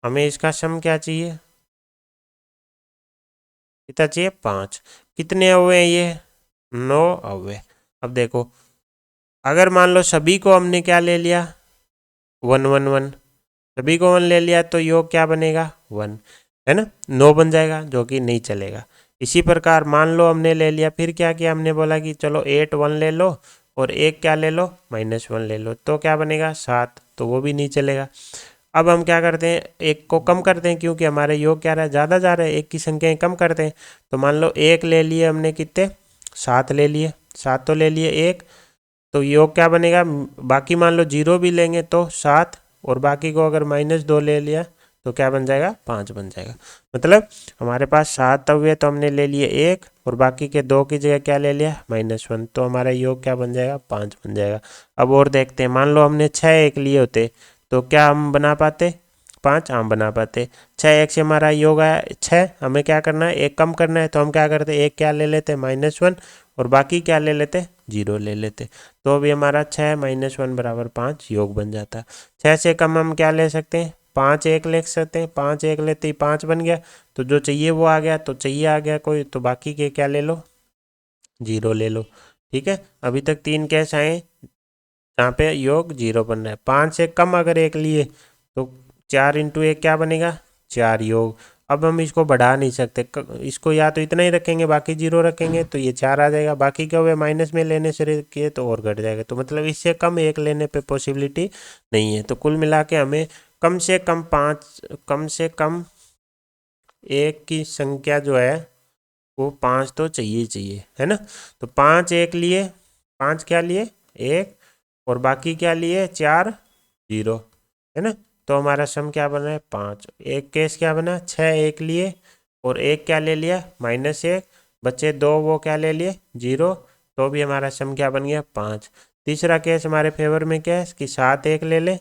हमें इसका सम क्या चाहिए, कितना चाहिए 5। कितने अवयव हैं ये 9 अवयव। अब देखो अगर मान लो सभी को हमने क्या ले लिया 1 1 1, सभी को 1 ले लिया तो योग क्या बनेगा 1, है ना, 9 बन जाएगा, जो कि नहीं चलेगा। इसी प्रकार मान लो हमने ले लिया, फिर क्या किया हमने बोला कि चलो 8 1 ले लो और एक क्या ले लो -1 ले लो, तो क्या बनेगा 7, तो वो भी नहीं चलेगा। अब हम क्या करते हैं एक को कम करते हैं, क्योंकि हमारे योग क्या रहा है ज़्यादा जा रहा है, एक की संख्या कम करते हैं। तो मान लो 1 ले लिए हमने, कितने 7 ले लिए, 7 तो ले लिए 1, तो योग क्या बनेगा, बाकी मान लो 0 भी लेंगे तो 7, और बाकी को अगर -2 ले लिया तो क्या बन जाएगा 5 बन जाएगा। मतलब हमारे पास 7 अवयव तो हमने ले लिए 1, और बाकी के 2 की जगह क्या ले लिया -1, तो हमारा योग क्या बन जाएगा 5 बन जाएगा। अब और देखते हैं, मान लो हमने 6 1 लिए होते तो क्या हम बना पाते 5, हम बना पाते। 6 1 से हमारा योग आया 6, हमें क्या करना है एक कम करना है, तो हम क्या करते एक क्या ले लेते -1, और बाकी क्या ले लेते 0 ले लेते, तो अभी हमारा 6 -1 = 5 योग बन जाता। 6 से कम हम क्या ले सकते हैं 5 1 ले सकते हैं, 5 1 लेते ही 5 बन गया, तो जो चाहिए वो आ गया, तो चाहिए आ गया कोई, तो बाकी के क्या ले लो 0 ले लो। ठीक है, अभी तक 3 कैसे आए जहाँ पे योग 0 बन रहा है। 5 से कम अगर एक लिए तो 4 × 1 क्या बनेगा 4 योग। अब हम इसको बढ़ा नहीं सकते, इसको या तो इतना ही रखेंगे बाकी 0 रखेंगे तो ये 4 आ जाएगा, बाकी क्या हुआ माइनस में लेने से किए तो और घट जाएगा, तो मतलब इससे कम एक लेने पे पॉसिबिलिटी नहीं है। तो कुल मिला के हमें कम से कम एक की संख्या जो है वो 5 तो चाहिए ही चाहिए, है ना। तो 5 एक लिए, 5 क्या लिए 1, और बाकी क्या लिए 4 0, है ना। तो हमारा सम क्या बना है 5। एक केस क्या बना 6 एक लिए और एक क्या ले लिया -1, बच्चे 2 वो क्या ले लिए 0, तो भी हमारा सम क्या बन गया 5। तीसरा केस हमारे फेवर में क्या है कि 7 एक ले ले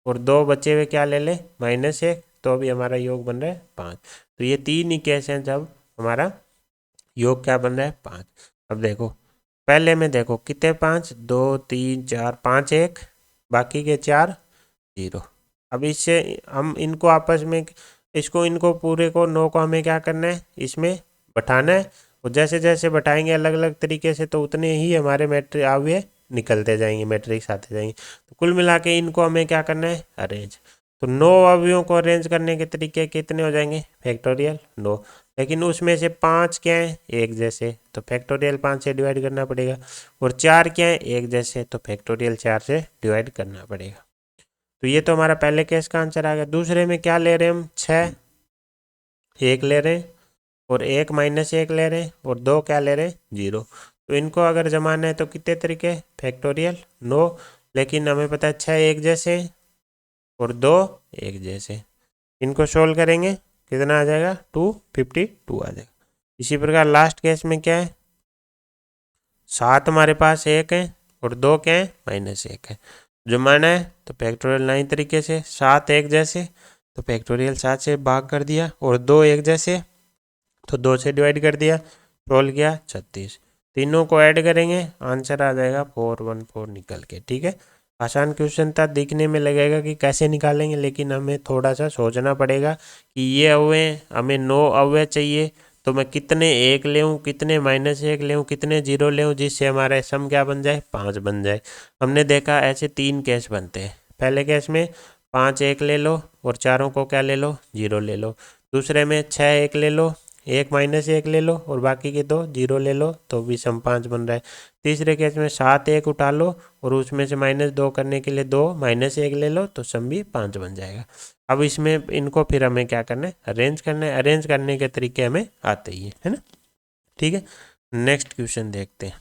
और 2 बचे हुए क्या ले ले -1, तो भी हमारा योग बन रहा है 5। तो ये 3 ही केस हैं जब हमारा योग क्या बन रहा है 5। अब देखो पहले में देखो कितने 5, 2 3 4 5 1, बाकी के 4 0। अब इससे हम इनको आपस में इनको पूरे को 9 को हमें क्या करना है इसमें बैठाना है, और जैसे जैसे बैठाएंगे अलग अलग तरीके से तो उतने ही हमारे मैट्रिक अवयव निकलते जाएंगे, मैट्रिक्स आते जाएंगे। तो कुल मिला के इनको हमें क्या करना है अरेंज। तो 9 अवयवों को अरेंज करने के तरीके कितने हो जाएंगे फैक्टोरियल 9, लेकिन उसमें से 5 क्या है एक जैसे, तो फैक्टोरियल 5 से डिवाइड करना पड़ेगा, और 4 क्या है एक जैसे, तो फैक्टोरियल 4 से डिवाइड करना पड़ेगा। तो ये तो हमारा पहले केस का आंसर आ गया। दूसरे में क्या ले रहे हैं हम 6 एक ले रहे हैं और 1 -1 ले रहे हैं और 2 क्या ले रहे हैं 0। तो इनको अगर जमाना है तो कितने तरीके फैक्टोरियल 9, लेकिन हमें पता है 6 एक जैसे और 2 एक जैसे। इनको सोल्व करेंगे कितना आ जाएगा 252 आ जाएगा। इसी प्रकार लास्ट केस में क्या है 7 हमारे पास 1 है और 2 क्या है -1 है, जमाना है तो फैक्टोरियल 9 तरीके से 7 एक जैसे तो फैक्टोरियल 7 से भाग कर दिया, और 2 एक जैसे तो 2 से डिवाइड कर दिया, सोल्व किया 36। तीनों को ऐड करेंगे आंसर आ जाएगा 414 निकल के। ठीक है, आसान क्वेश्चन था, दिखने में लगेगा कि कैसे निकालेंगे, लेकिन हमें थोड़ा सा सोचना पड़ेगा कि ये अवयव हमें 9 अवयव चाहिए, तो मैं कितने 1 ले कितने -1 ले कितने 0 ले जिससे हमारा सम क्या बन जाए 5 बन जाए। हमने देखा ऐसे 3 केस बनते हैं। पहले केस में 5 1 ले लो और चारों को क्या ले लो 0 ले लो। दूसरे में 6 1 ले लो, 1 -1 ले लो और बाकी के 2 0 ले लो, तो भी सम 5 बन रहा है। तीसरे केस में 7 1 उठा लो और उसमें से -2 करने के लिए 2 -1 ले लो, तो सम भी 5 बन जाएगा। अब इसमें इनको फिर हमें क्या करना है अरेंज करना है। अरेंज करने के तरीके हमें आते ही है ना। ठीक है, नेक्स्ट क्वेश्चन देखते हैं।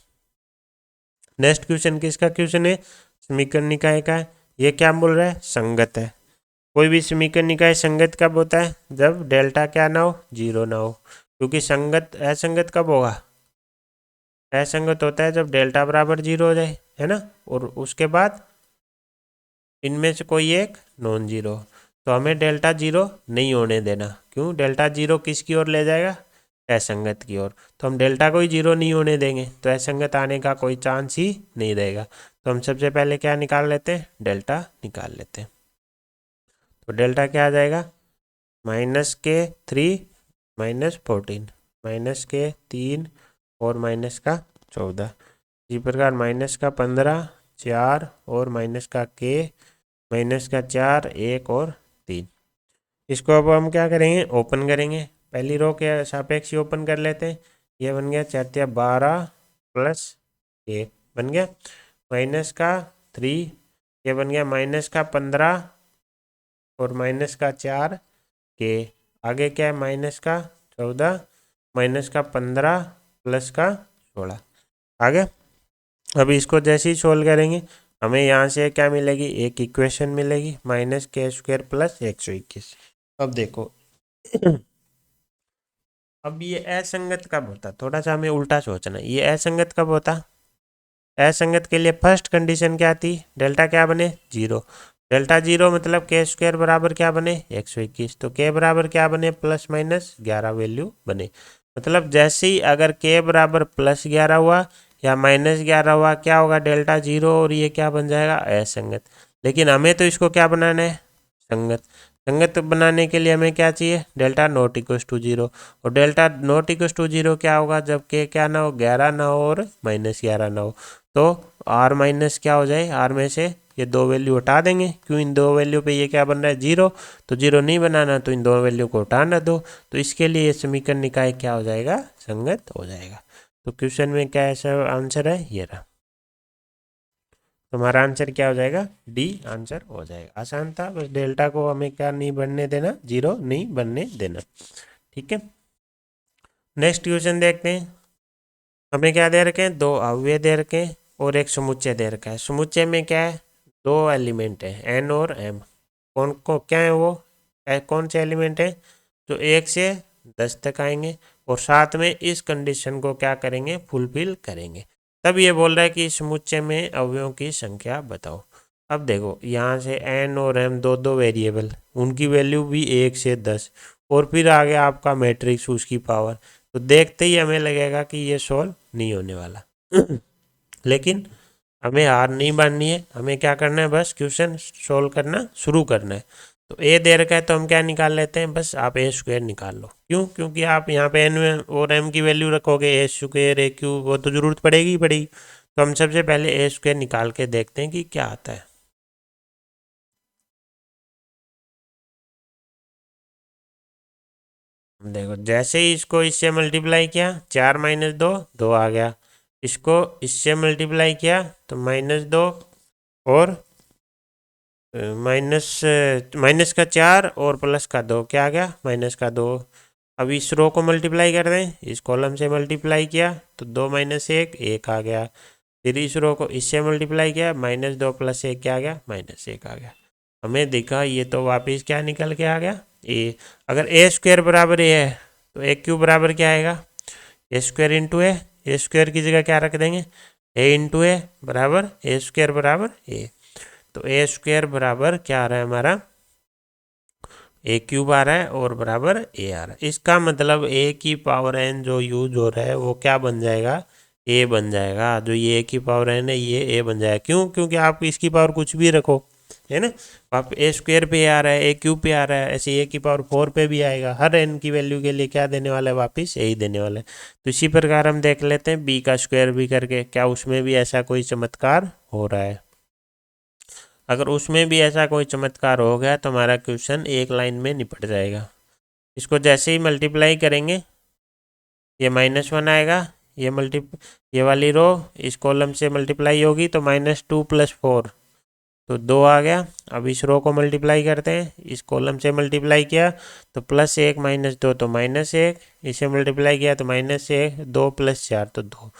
नेक्स्ट क्वेश्चन किसका क्वेश्चन है समीकरण निकाय का है। ये क्या बोल रहा है संगत है। कोई भी समीकरण निकाय संगत कब होता है जब डेल्टा क्या ना हो 0 ना हो, क्योंकि संगत असंगत कब होगा असंगत होता है जब डेल्टा बराबर 0 हो जाए, है ना, और उसके बाद इनमें से कोई एक नॉन जीरो। तो हमें डेल्टा 0 नहीं होने देना, क्यों डेल्टा 0 किसकी ओर ले जाएगा असंगत की ओर, तो हम डेल्टा को ही 0 नहीं होने देंगे, तो असंगत आने का कोई चांस ही नहीं रहेगा। तो हम सबसे पहले क्या निकाल लेते हैं डेल्टा निकाल लेते हैं। तो डेल्टा क्या आ जाएगा -3 -14 -3 और -14, इसी प्रकार -15 4 और -4 1 और 3। इसको अब हम क्या करेंगे ओपन करेंगे। पहली रो के सापेक्ष ओपन कर लेते हैं। ये बन गया 4 12 प्लस 1 बन गया -3, ये बन गया -15 और -4 के आगे क्या है -14 -15 प्लस 16 आगे। अभी इसको जैसे ही सोल्व करेंगे हमें यहाँ से क्या मिलेगी एक इक्वेशन मिलेगी -k² प्लस 121। अब देखो अब ये असंगत कब होता, थोड़ा सा हमें उल्टा सोचना है। ये असंगत कब होता, असंगत के लिए फर्स्ट कंडीशन क्या थी डेल्टा क्या बने 0। डेल्टा 0 मतलब k² बराबर क्या बने 121, तो k बराबर क्या बने +-11 वैल्यू बने। मतलब जैसे ही अगर k बराबर +11 हुआ या -11 हुआ क्या होगा डेल्टा 0 और ये क्या बन जाएगा असंगत। लेकिन हमें तो इसको क्या बनाना है संगत। संगत बनाने के लिए हमें क्या चाहिए डेल्टा नॉट इक्वल टू 0, और डेल्टा नॉट इक्वल टू 0 क्या होगा जब k क्या ना हो 11 ना हो और -11 ना हो, तो r माइनस क्या हो जाए r में से ये दो वैल्यू हटा देंगे, क्यों इन दो वैल्यू पे ये क्या बन रहा है 0, तो 0 नहीं बनाना तो इन दो वैल्यू को हटाना दो, तो इसके लिए ये समीकरण निकाय क्या हो जाएगा, संगत हो जाएगा। तो क्वेश्चन में क्या ऐसा आंसर है, ये रहा। तुम्हारा आंसर क्या हो जाएगा, डी आंसर हो जाएगा। आसान था, बस डेल्टा को हमें क्या नहीं बनने देना, 0 नहीं बनने देना। ठीक है, नेक्स्ट क्वेश्चन देखते हैं। हमें क्या दे रखे हैं, दो अवयव दे रखे हैं और एक समुच्चय दे रखा है। समुच्चय में क्या है, दो एलिमेंट है एन और एम। कौन को क्या है वो, कौन से एलिमेंट है, जो 1 से 10 तक आएंगे और साथ में इस कंडीशन को क्या करेंगे, फुलफिल करेंगे। तब ये बोल रहा है कि समुच्चय में अवयवों की संख्या बताओ। अब देखो यहाँ से एन और एम दो दो वेरिएबल, उनकी वैल्यू भी 1 से 10 और फिर आगे आपका मैट्रिक्स उसकी पावर, तो देखते ही हमें लगेगा कि ये सॉल्व नहीं होने वाला। लेकिन हमें हार नहीं माननी है, हमें क्या करना है, बस क्वेश्चन सॉल्व करना शुरू करना है। तो ए दे रखा है तो हम क्या निकाल लेते हैं, बस आप ए स्क्वायर निकाल लो। क्यों, क्योंकि आप यहाँ पे एन और एम की वैल्यू रखोगे, ए स्क्वायर ए क्यू वो तो जरूरत पड़ेगी ही पड़ेगी। तो हम सबसे पहले ए स्क्वायर निकाल के देखते हैं कि क्या आता है। देखो जैसे ही इसको इससे मल्टीप्लाई किया, 4 माइनस 2 2 आ गया। इसको इससे मल्टीप्लाई किया तो -2 और माइनस का 4 और प्लस का 2 क्या आ गया, -2। अब इस रो को मल्टीप्लाई कर दें, इस कॉलम से मल्टीप्लाई किया तो 2 माइनस 1 1 आ गया। फिर इस रो को इससे मल्टीप्लाई किया, -2 + 1 क्या आ गया, -1 आ गया। हमें दिखा ये तो वापस क्या निकल के आ गया, ए। अगर ए स्क्वायर बराबर ए है तो ए क्यूब बराबर क्या आएगा, ए स्क्वायर इंटू ए स्क्वायर की जगह क्या रख देंगे, ए इंटू ए बराबर ए स्क्वायर बराबर ए। तो ए स्क्वायर बराबर क्या आ रहा है हमारा, ए क्यूब आ रहा है और बराबर ए आ रहा है। इसका मतलब ए की पावर एन जो यूज हो रहा है वो क्या बन जाएगा, ए बन जाएगा। जो ये ए की पावर एन है ये ए बन जाएगा। क्यों, क्योंकि आप इसकी पावर कुछ भी रखो, है ना, आप ए स्क्वायर पे आ रहा है, ए क्यूब पे आ रहा है, ऐसे ए की पावर 4 पे भी आएगा। हर एन की वैल्यू के लिए क्या देने वाला है, वापिस यही देने वाला है। तो इसी प्रकार हम देख लेते हैं बी का स्क्वायर भी करके, क्या उसमें भी ऐसा कोई चमत्कार हो रहा है। अगर उसमें भी ऐसा कोई चमत्कार हो गया तो हमारा क्वेश्चन एक लाइन में निपट जाएगा। इसको जैसे ही मल्टीप्लाई करेंगे ये -1 आएगा, ये वाली रो इस कॉलम से मल्टीप्लाई होगी तो -2 + 4 तो 2 आ गया। अब इस रो को मल्टीप्लाई करते हैं, इस कॉलम से मल्टीप्लाई किया तो +1 -2 तो -1, इसे मल्टीप्लाई किया तो -1 2 + 4 तो 2।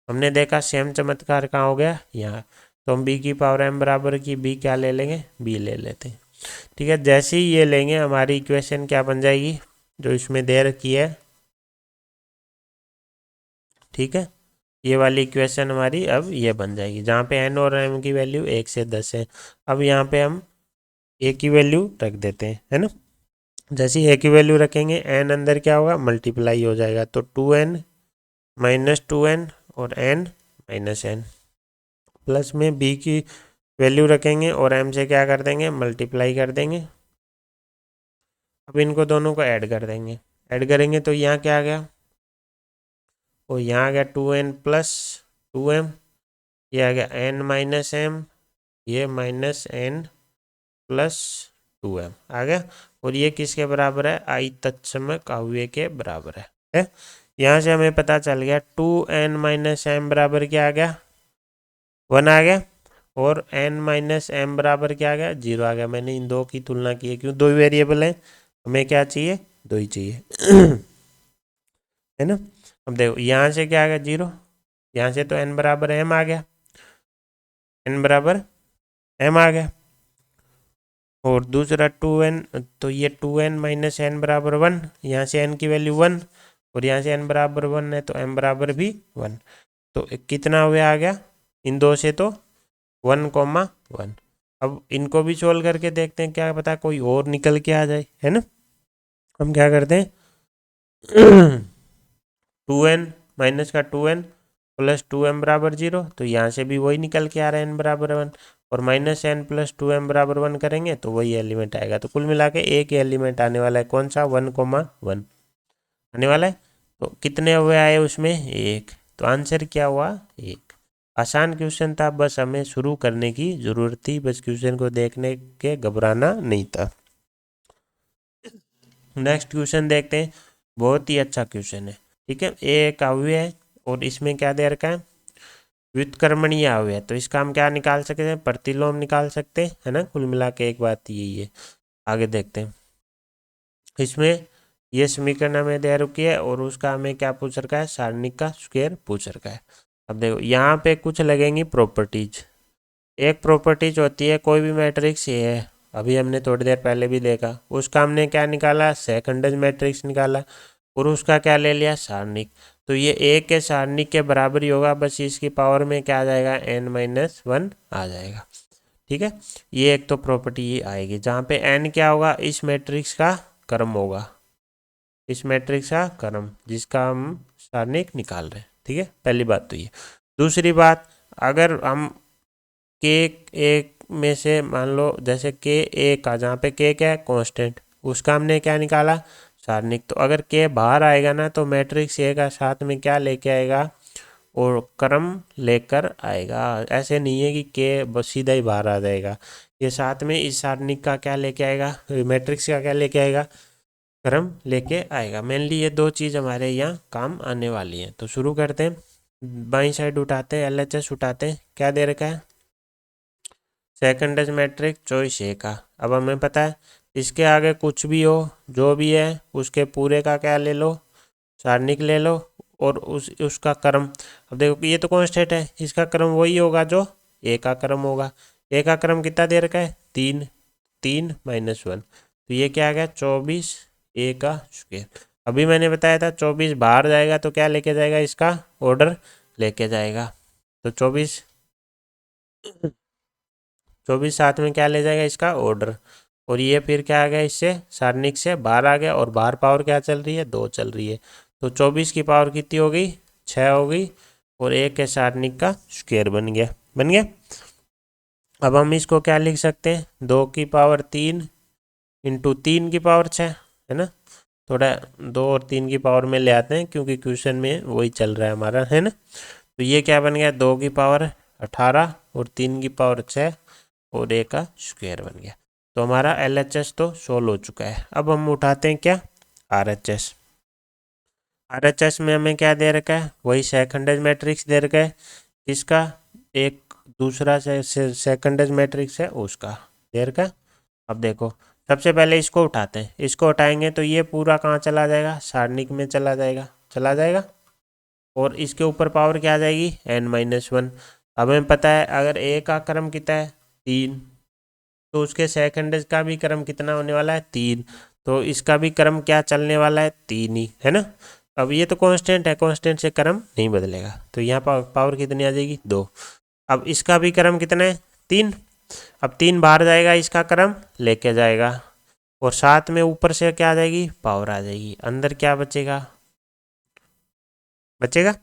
हमने देखा सेम चमत्कार कहाँ हो गया, यहाँ। तो हम बी की पावर एम बराबर की बी क्या ले लेंगे, बी ले लेते हैं। ठीक है, जैसे ही ये लेंगे हमारी इक्वेशन क्या बन जाएगी, जो इसमें दे रखी है। ठीक है, ये वाली इक्वेशन हमारी अब ये बन जाएगी, जहाँ पे एन और एम की वैल्यू 1 से 10 है। अब यहाँ पे हम ए की वैल्यू रख देते हैं, है ना। जैसे ही ए की वैल्यू रखेंगे एन अंदर क्या होगा, मल्टीप्लाई हो जाएगा। तो 2n -2n और n -n प्लस में बी की वैल्यू रखेंगे और m से क्या कर देंगे, मल्टीप्लाई कर देंगे। अब इनको दोनों को ऐड कर देंगे, ऐड करेंगे तो यहाँ क्या आ गया, और यहाँ आ गया 2n + 2m, ये आ गया n - m, ये -n + 2m आ गया। और ये किसके बराबर है, आई तत्समक अवयव के बराबर है। यहाँ से हमें पता चल गया 2n - m बराबर क्या आ गया, 1 आ गया। और n - m बराबर क्या आ गया, 0 आ गया। मैंने इन दो की तुलना की है, क्यों, दो वेरिएबल हैं, हमें क्या चाहिए, दो ही चाहिए। है ना। अब देखो यहाँ से क्या आ गया, 0, यहाँ से तो n बराबर m आ गया, n बराबर m आ गया। और दूसरा 2n, तो ये 2n - n बराबर 1, यहाँ से n की वैल्यू 1 और यहाँ से n बराबर 1 है तो m बराबर भी 1। तो कितना हुआ आ गया, इन दो से तो 1,1। अब इनको भी सोल्व करके देखते हैं, क्या पता कोई और निकल के आ जाए, है ना। हम क्या करते हैं, 2n माइनस का 2n + 2m बराबर 0, तो यहाँ से भी वही निकल के आ रहा है n बराबर 1, और -n + 2m बराबर 1 करेंगे तो वही एलिमेंट आएगा। तो कुल मिला के एक ही एलिमेंट आने वाला है, कौन सा, 1,1 आने वाला है। तो कितने हुए आए उसमें, 1, तो आंसर क्या हुआ, 1। आसान क्वेश्चन था, बस हमें शुरू करने की ज़रूरत थी, बस क्वेश्चन को देखने के घबराना नहीं था। नेक्स्ट क्वेश्चन देखते हैं, बहुत ही अच्छा क्वेश्चन है। ठीक है, एक अव्यय है और इसमें क्या दे रखा है, व्युत्क्रमणीय अव्यय है, तो इसका हम क्या निकाल सकते हैं, प्रतिलोम निकाल सकते हैं, है ना। कुल मिला के एक बात यही है। आगे देखते हैं, इसमें ये समीकरण हमें दे रखी है और उसका हमें क्या पूछ रखा है, सारणिक का स्क्वायर पूछ रखा है। अब देखो यहाँ पे कुछ लगेंगी प्रॉपर्टीज। एक प्रॉपर्टीज होती है, कोई भी मैट्रिक्स ये है, अभी हमने थोड़ी देर पहले भी देखा, उसका हमने क्या निकाला, सेकंडज मैट्रिक्स निकाला और उसका क्या ले लिया, सारणिक। तो ये ए के सारणिक के बराबर ही होगा, बस इसकी पावर में क्या आ जाएगा, n-1 आ जाएगा। ठीक है, ये एक तो प्रॉपर्टी ये आएगी, जहाँ पे n क्या होगा, इस मैट्रिक्स का क्रम होगा, इस मैट्रिक्स का क्रम जिसका हम सारणिक निकाल रहे हैं। ठीक है, पहली बात तो ये। दूसरी बात, अगर हम के एक में से मान लो जैसे के ए का, जहाँ पे के क्या है, कांस्टेंट, उसका हमने क्या निकाला, सारणिक। तो अगर के बाहर आएगा ना, तो मैट्रिक्स ए का साथ में क्या लेके आएगा, और क्रम लेकर आएगा। ऐसे नहीं है कि के बस सीधा ही बाहर आ जाएगा, ये साथ में इस सारणिक का क्या लेके आएगा, मैट्रिक्स का क्या लेके आएगा, क्रम लेके आएगा। मेनली ये दो चीज़ हमारे यहाँ काम आने वाली हैं। तो शुरू करते हैं, बाई साइड उठाते हैं, LHS उठाते हैं, क्या दे रखा है, सेकंडज मैट्रिक्स चॉइस ए का। अब हमें पता है इसके आगे कुछ भी हो, जो भी है उसके पूरे का क्या ले लो, सारणिक ले लो और उसका क्रम। अब देखो ये तो कांस्टेंट है, इसका क्रम वही होगा जो ए का क्रम होगा। ए का क्रम कितना दे रखा है, 3, 3-1, तो ये क्या आ गया, 24 ए का स्क्वायर। अभी मैंने बताया था 24 बाहर जाएगा तो क्या लेके जाएगा, इसका ऑर्डर लेके जाएगा। तो 24 साथ में क्या ले जाएगा, इसका ऑर्डर। और ये फिर क्या आ गया, इससे सारणिक से बाहर आ गया और बाहर पावर क्या चल रही है, 2 चल रही है। तो 24 की पावर कितनी हो गई, 6 हो गई और एक के सारणिक का स्क्वायर बन गया, बन गया। अब हम इसको क्या लिख सकते हैं, 2 की पावर 3 इंटू 3 की पावर 6, है ना। थोड़ा 2 और 3 की पावर में ले आते हैं क्योंकि क्वेश्चन में वही चल रहा है हमारा, है ना। तो ये क्या बन गया, 2 की पावर 18 और 3 की पावर 6 और ए का स्क्वायर बन गया। तो हमारा LHS तो सोल्व हो चुका है। अब हम उठाते हैं क्या, RHS। RHS में हमें क्या दे रखा है, वही सेकंडज मैट्रिक्स दे रखा है, इसका एक दूसरा सेकंडज मैट्रिक्स है उसका दे रखा है। अब देखो सबसे पहले इसको उठाते हैं, इसको उठाएंगे तो ये पूरा कहाँ चला जाएगा, सारणिक में चला जाएगा, चला जाएगा। और इसके ऊपर पावर क्या आ जाएगी, n-1। अब हमें पता है अगर ए का क्रम कितना है, 3, तो उसके सेकंड का भी क्रम कितना होने वाला है, 3, तो इसका भी क्रम क्या चलने वाला है, 3 ही, है ना। अब ये तो कांस्टेंट है, कांस्टेंट से क्रम नहीं बदलेगा, तो यहाँ पावर कितनी आ जाएगी, 2। अब इसका भी क्रम कितना है, 3। अब 3 बाहर जाएगा, इसका क्रम लेके जाएगा और साथ में ऊपर से क्या आ जाएगी, पावर आ जाएगी, अंदर क्या बचेगा, बचेगा।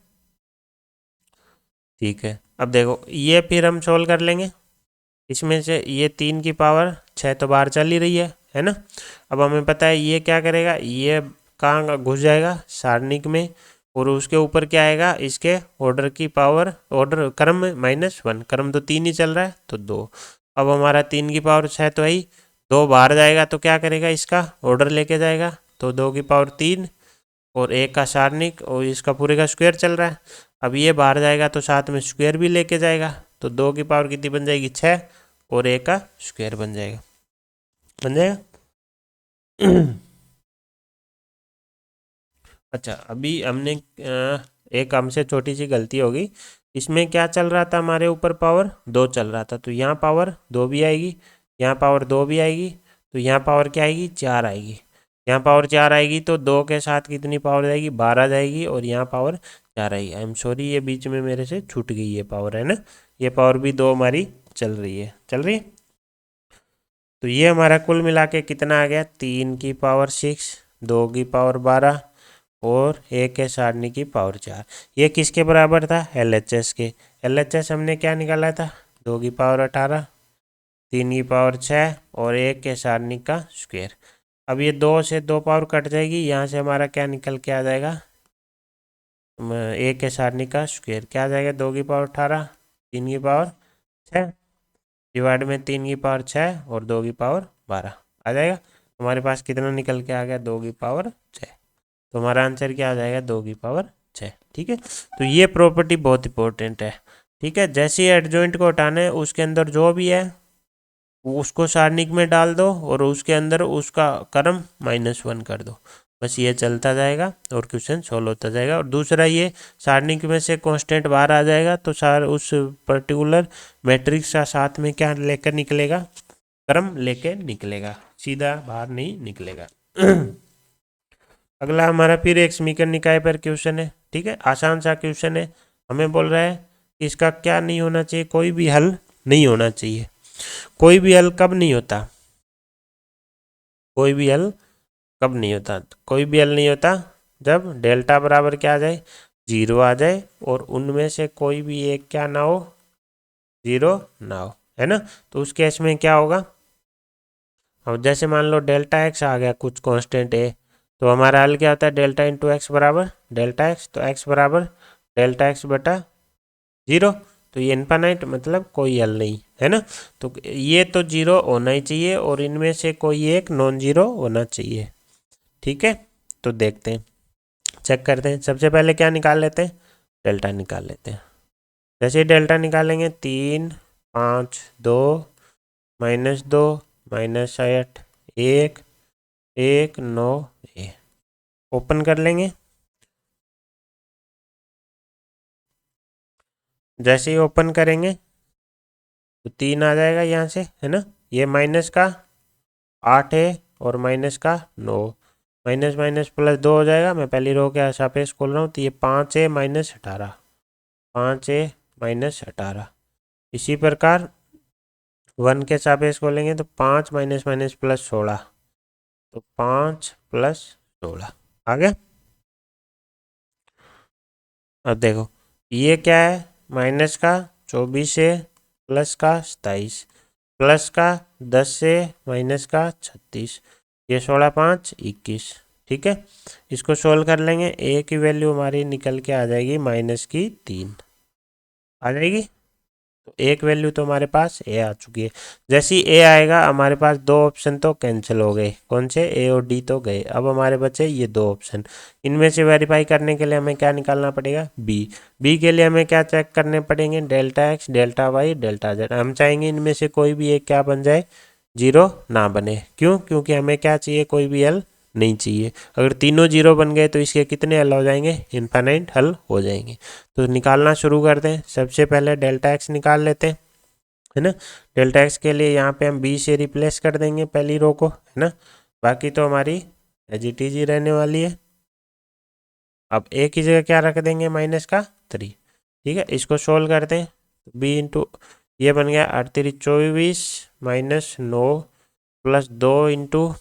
ठीक है, अब देखो ये फिर हम सोल्व कर लेंगे, इसमें से ये 3 की पावर 6 तो बाहर चल ही रही है ना। अब हमें पता है ये क्या करेगा, ये कहाँ घुस जाएगा, सारणिक में, और उसके ऊपर क्या आएगा, इसके ऑर्डर की पावर, ऑर्डर क्रम में -1, क्रम तो 3 ही चल रहा है तो 2। अब हमारा 3 की पावर 6 तो है, 2 बाहर जाएगा तो क्या करेगा, इसका ऑर्डर लेके जाएगा, तो 2 की पावर 3 और एक का सारणिक और इसका पूरे का स्क्वायर चल रहा है। अब ये बाहर जाएगा तो साथ में स्क्वायर भी लेके जाएगा, तो 2 की पावर कितनी बन जाएगी, 6 और ए का स्क्वायर बन जाएगा, बन जाएगा। अच्छा, अभी हमने एक हमसे छोटी सी गलती होगी, इसमें क्या चल रहा था, हमारे ऊपर पावर 2 चल रहा था, तो यहाँ पावर 2 भी आएगी, यहाँ पावर 2 भी आएगी, तो यहाँ पावर क्या आएगी, 4 आएगी। यहाँ पावर 4 आएगी तो 2 के साथ कितनी पावर जाएगी, 12 जाएगी और यहाँ पावर 4 आएगी। आई एम सॉरी, ये बीच में मेरे से छूट गई ये पावर, है ना। ये पावर भी 2 हमारी चल रही है, चल रही है। तो ये हमारा कुल मिला के कितना आ गया, 3 की पावर 6, 2 की पावर 12 और एक है सारणी की पावर 4। ये किसके बराबर था, LHS के। LHS हमने क्या निकाला था, 2 की पावर 18, 3 की पावर 6 और एक के सारणी का स्क्वायर। अब ये 2 से 2 पावर कट जाएगी, यहाँ से हमारा क्या निकल के आ जाएगा, एक के सारणी का स्क्वायर क्या आ जाएगा, 2 की पावर 18 3 की पावर 6 डिवाइड में 3 की पावर 6 और 2 की पावर 12 आ जाएगा। हमारे पास कितना निकल के आ गया, 2 की पावर 6। तो हमारा आंसर क्या आ जाएगा, 2 की पावर 6। ठीक है, तो ये प्रॉपर्टी बहुत इंपॉर्टेंट है। ठीक है, जैसे ही एडजॉइंट को हटाना है उसके अंदर जो भी है उसको सारणिक में डाल दो और उसके अंदर उसका क्रम -1 कर दो। बस ये चलता जाएगा और क्वेश्चन सॉल्व होता जाएगा। और दूसरा ये सारणिक में से कांस्टेंट बाहर आ जाएगा तो सार उस पर्टिकुलर मैट्रिक्स का साथ में क्या लेकर निकलेगा, क्रम लेके निकलेगा, सीधा बाहर नहीं निकलेगा। अगला हमारा फिर एक समीकरण निकाय पर क्वेश्चन है। ठीक है, आसान सा क्वेश्चन है। हमें बोल रहा है कि इसका क्या नहीं होना चाहिए, कोई भी हल नहीं होना चाहिए। कोई भी हल कब नहीं होता, कोई भी हल कब नहीं होता, कोई भी हल नहीं होता जब डेल्टा बराबर क्या आ जाए, 0 आ जाए और उनमें से कोई भी एक क्या ना हो, 0 ना हो, है ना। तो उस केस में क्या होगा, अब जैसे मान लो डेल्टा एक्स आ गया कुछ कांस्टेंट है, तो हमारा हल क्या होता है, डेल्टा इंटू एक्स बराबर डेल्टा एक्स, तो एक्स बराबर डेल्टा एक्स बटा 0। तो ये इनफाइनाइट मतलब कोई हल नहीं, है ना। तो ये तो 0 होना ही चाहिए और इनमें से कोई एक नॉन जीरो होना चाहिए। ठीक है, तो देखते हैं, चेक करते हैं। सबसे पहले क्या निकाल लेते हैं, डेल्टा निकाल लेते हैं। जैसे ही डेल्टा निकालेंगे 3 5 2 -2 -8 1 1 9 ओपन कर लेंगे। जैसे ही ओपन करेंगे तो 3 आ जाएगा यहाँ से, है ना। ये माइनस का 8 है और माइनस का 9, माइनस माइनस प्लस 2 हो जाएगा। मैं पहली रो के सापेक्ष खोल रहा हूँ, तो ये 5 है -18, 5 है -18। इसी प्रकार 1 के सापेक्ष खोलेंगे तो 5 माइनस माइनस प्लस 16, तो 5 प्लस 16 आ गया। अब देखो ये क्या है, माइनस का 24 है प्लस का 27, प्लस का 10 से माइनस का 36, ये 16 5 21। ठीक है, इसको सोल्व कर लेंगे। ए की वैल्यू हमारी निकल के आ जाएगी -3 आ जाएगी। तो एक वैल्यू तो हमारे पास ए आ चुकी है। जैसे ही ए आएगा हमारे पास दो ऑप्शन तो कैंसिल हो गए, कौन से, ए और डी तो गए। अब हमारे बचे ये दो ऑप्शन। इनमें से वेरीफाई करने के लिए हमें क्या निकालना पड़ेगा, बी। बी के लिए हमें क्या चेक करने पड़ेंगे, delta x delta Y delta z. हम चाहेंगे इनमें से कोई भी एक क्या बन जाए, 0 ना बने। क्यों, क्योंकि हमें क्या चाहिए, कोई भी हल नहीं चाहिए। अगर तीनों 0 बन गए तो इसके कितने हल हो जाएंगे, इनफाइनाइट हल हो जाएंगे। तो निकालना शुरू करते हैं। सबसे पहले डेल्टा एक्स निकाल लेते हैं, है ना। डेल्टा एक्स के लिए यहाँ पे हम बी से रिप्लेस कर देंगे पहली रो को, है ना। बाकी तो हमारी एज इट इज ही रहने वाली है। अब ए की जगह क्या रख देंगे, -3। ठीक है, इसको सोल्व करते हैं। बी इंटू ये बन गया 38 24 -9 प्लस 2 इंटू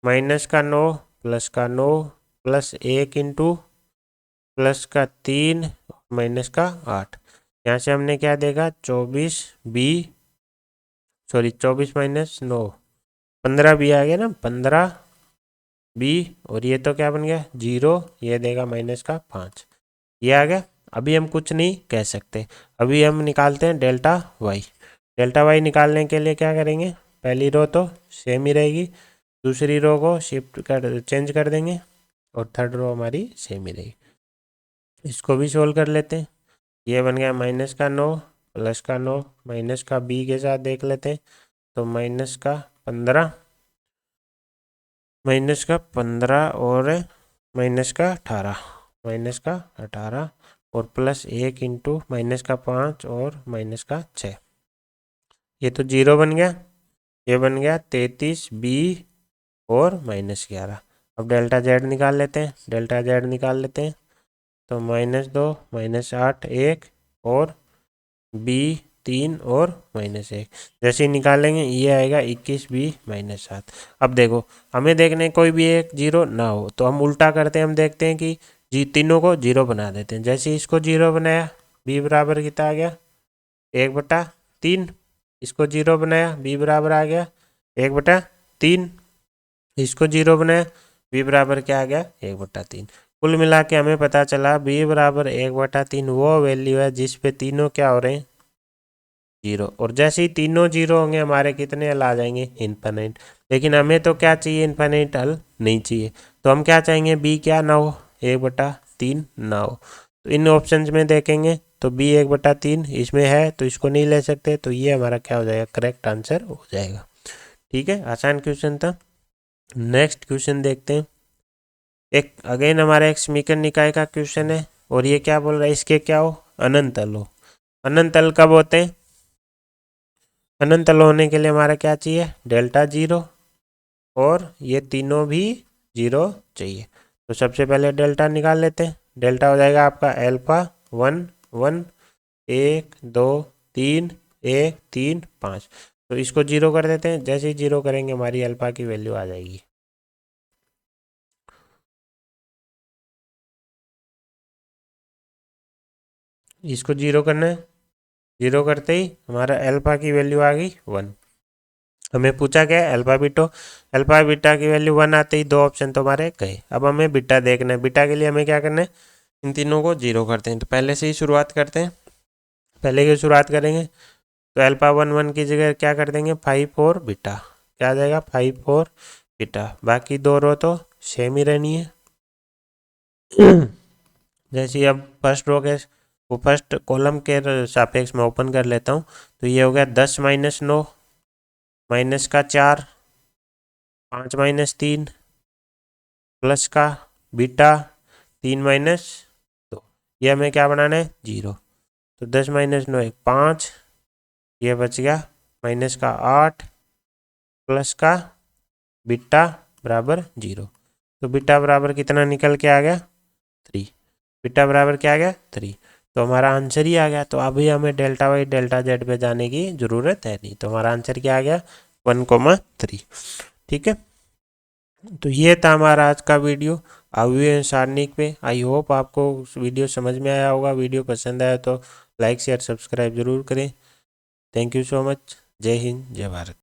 -9 प्लस का 9 प्लस 1 इंटू प्लस का 3 -8। यहाँ से हमने क्या देगा, 24 बी, सॉरी 24 -9 15 बी आ गया ना, 15 बी। और ये तो क्या बन गया 0, ये देगा -5, ये आ गया। अभी हम कुछ नहीं कह सकते, अभी हम निकालते हैं डेल्टा वाई। डेल्टा वाई निकालने के लिए क्या करेंगे, पहली रो तो सेम ही रहेगी, दूसरी रो को शिफ्ट कर चेंज कर देंगे और थर्ड रो हमारी सेम ही रहेगी। इसको भी सोल्व कर लेते हैं। ये बन गया -9 प्लस का 9 माइनस का बी के साथ देख लेते हैं, तो -15 और -18 और प्लस 1 इंटू -5 और -6। ये तो 0 बन गया, ये बन गया 33 बी और -11। अब डेल्टा जेड निकाल लेते हैं, डेल्टा जेड निकाल लेते हैं। तो -2 -8 1 और बी 3 और -1। जैसे ही निकालेंगे ये आएगा 21 बी -7। अब देखो हमें देखने कोई भी एक 0 ना हो, तो हम उल्टा करते हैं, हम देखते हैं कि जी तीनों को 0 बना देते हैं। जैसे इसको 0 बनाया, बी बराबर कितना आ गया, 1/3। इसको 0 बनाया, बी बराबर आ गया 1/3। इसको 0 बनाया, बी बराबर क्या आ गया, 1/3। कुल मिला के हमें पता चला b बराबर 1/3 वो वैल्यू है जिस पे तीनों क्या हो रहे हैं, जीरो। और जैसे ही तीनों जीरो होंगे हमारे कितने हल आ जाएंगे, इनफाइनाइट। लेकिन हमें तो क्या चाहिए, इनफाइनाइट हल नहीं चाहिए। तो हम क्या चाहेंगे, b क्या ना हो, 1/3 ना हो। तो इन ऑप्शंस में देखेंगे तो b 1/3 इसमें है तो इसको नहीं ले सकते, तो ये हमारा क्या हो जाएगा, करेक्ट आंसर हो जाएगा। ठीक है, आसान क्वेश्चन था। नेक्स्ट क्वेश्चन देखते हैं। एक अगेन हमारा एक समीकरण निकाय का क्वेश्चन है और ये क्या बोल रहा है, इसके क्या हो, अनंत हल हो। अनंत हल कब होते हैं, अनंत हल होने के लिए हमारा क्या चाहिए, डेल्टा जीरो और ये तीनों भी जीरो चाहिए। तो सबसे पहले डेल्टा निकाल लेते हैं। डेल्टा हो जाएगा आपका अल्फा 1 1 1 2 3 1 3 5। तो इसको जीरो कर देते हैं। जैसे ही जीरो करेंगे हमारी अल्फा की वैल्यू आ जाएगी। इसको जीरो करना है, जीरो करते ही हमारा अल्फा की वैल्यू आ गई 1। हमें पूछा क्या है, अल्फा बीटो, अल्फा बीटा की वैल्यू 1 आते ही दो ऑप्शन तो हमारे गए। अब हमें बीटा देखना है। बीटा के लिए हमें क्या करना है, इन तीनों को जीरो करते हैं। तो पहले से ही शुरुआत करते हैं, पहले की शुरुआत करेंगे। तो अल्फा 1 1 की जगह क्या कर देंगे, 5 4 बीटा, क्या आ जाएगा 5 4 बीटा। बाकी दो रो तो सेम ही रहनी है। जैसे अब फर्स्ट रो के वो फर्स्ट कॉलम के सापेक्ष में ओपन कर लेता हूँ। तो ये हो गया 10 - 9 माइनस का 4 5 - 3 प्लस का बीटा 3 - 2। ये हमें क्या बनाना है, जीरो। तो 10 - 9 5, ये बच गया माइनस का 8 प्लस का बीटा बराबर जीरो। तो बीटा बराबर कितना निकल के आ गया, 3। बीटा बराबर क्या आ गया, 3। तो हमारा आंसर ही आ गया। तो अभी हमें डेल्टा वाई डेल्टा जेड पे जाने की ज़रूरत है नहीं। तो हमारा आंसर क्या आ गया, 1,3। ठीक है, तो ये था हमारा आज का वीडियो अव्यय सारणिक पे। आई होप आपको वीडियो समझ में आया होगा। वीडियो पसंद आया तो लाइक शेयर सब्सक्राइब जरूर करें। Thank you so much. जय हिंद, जय भारत।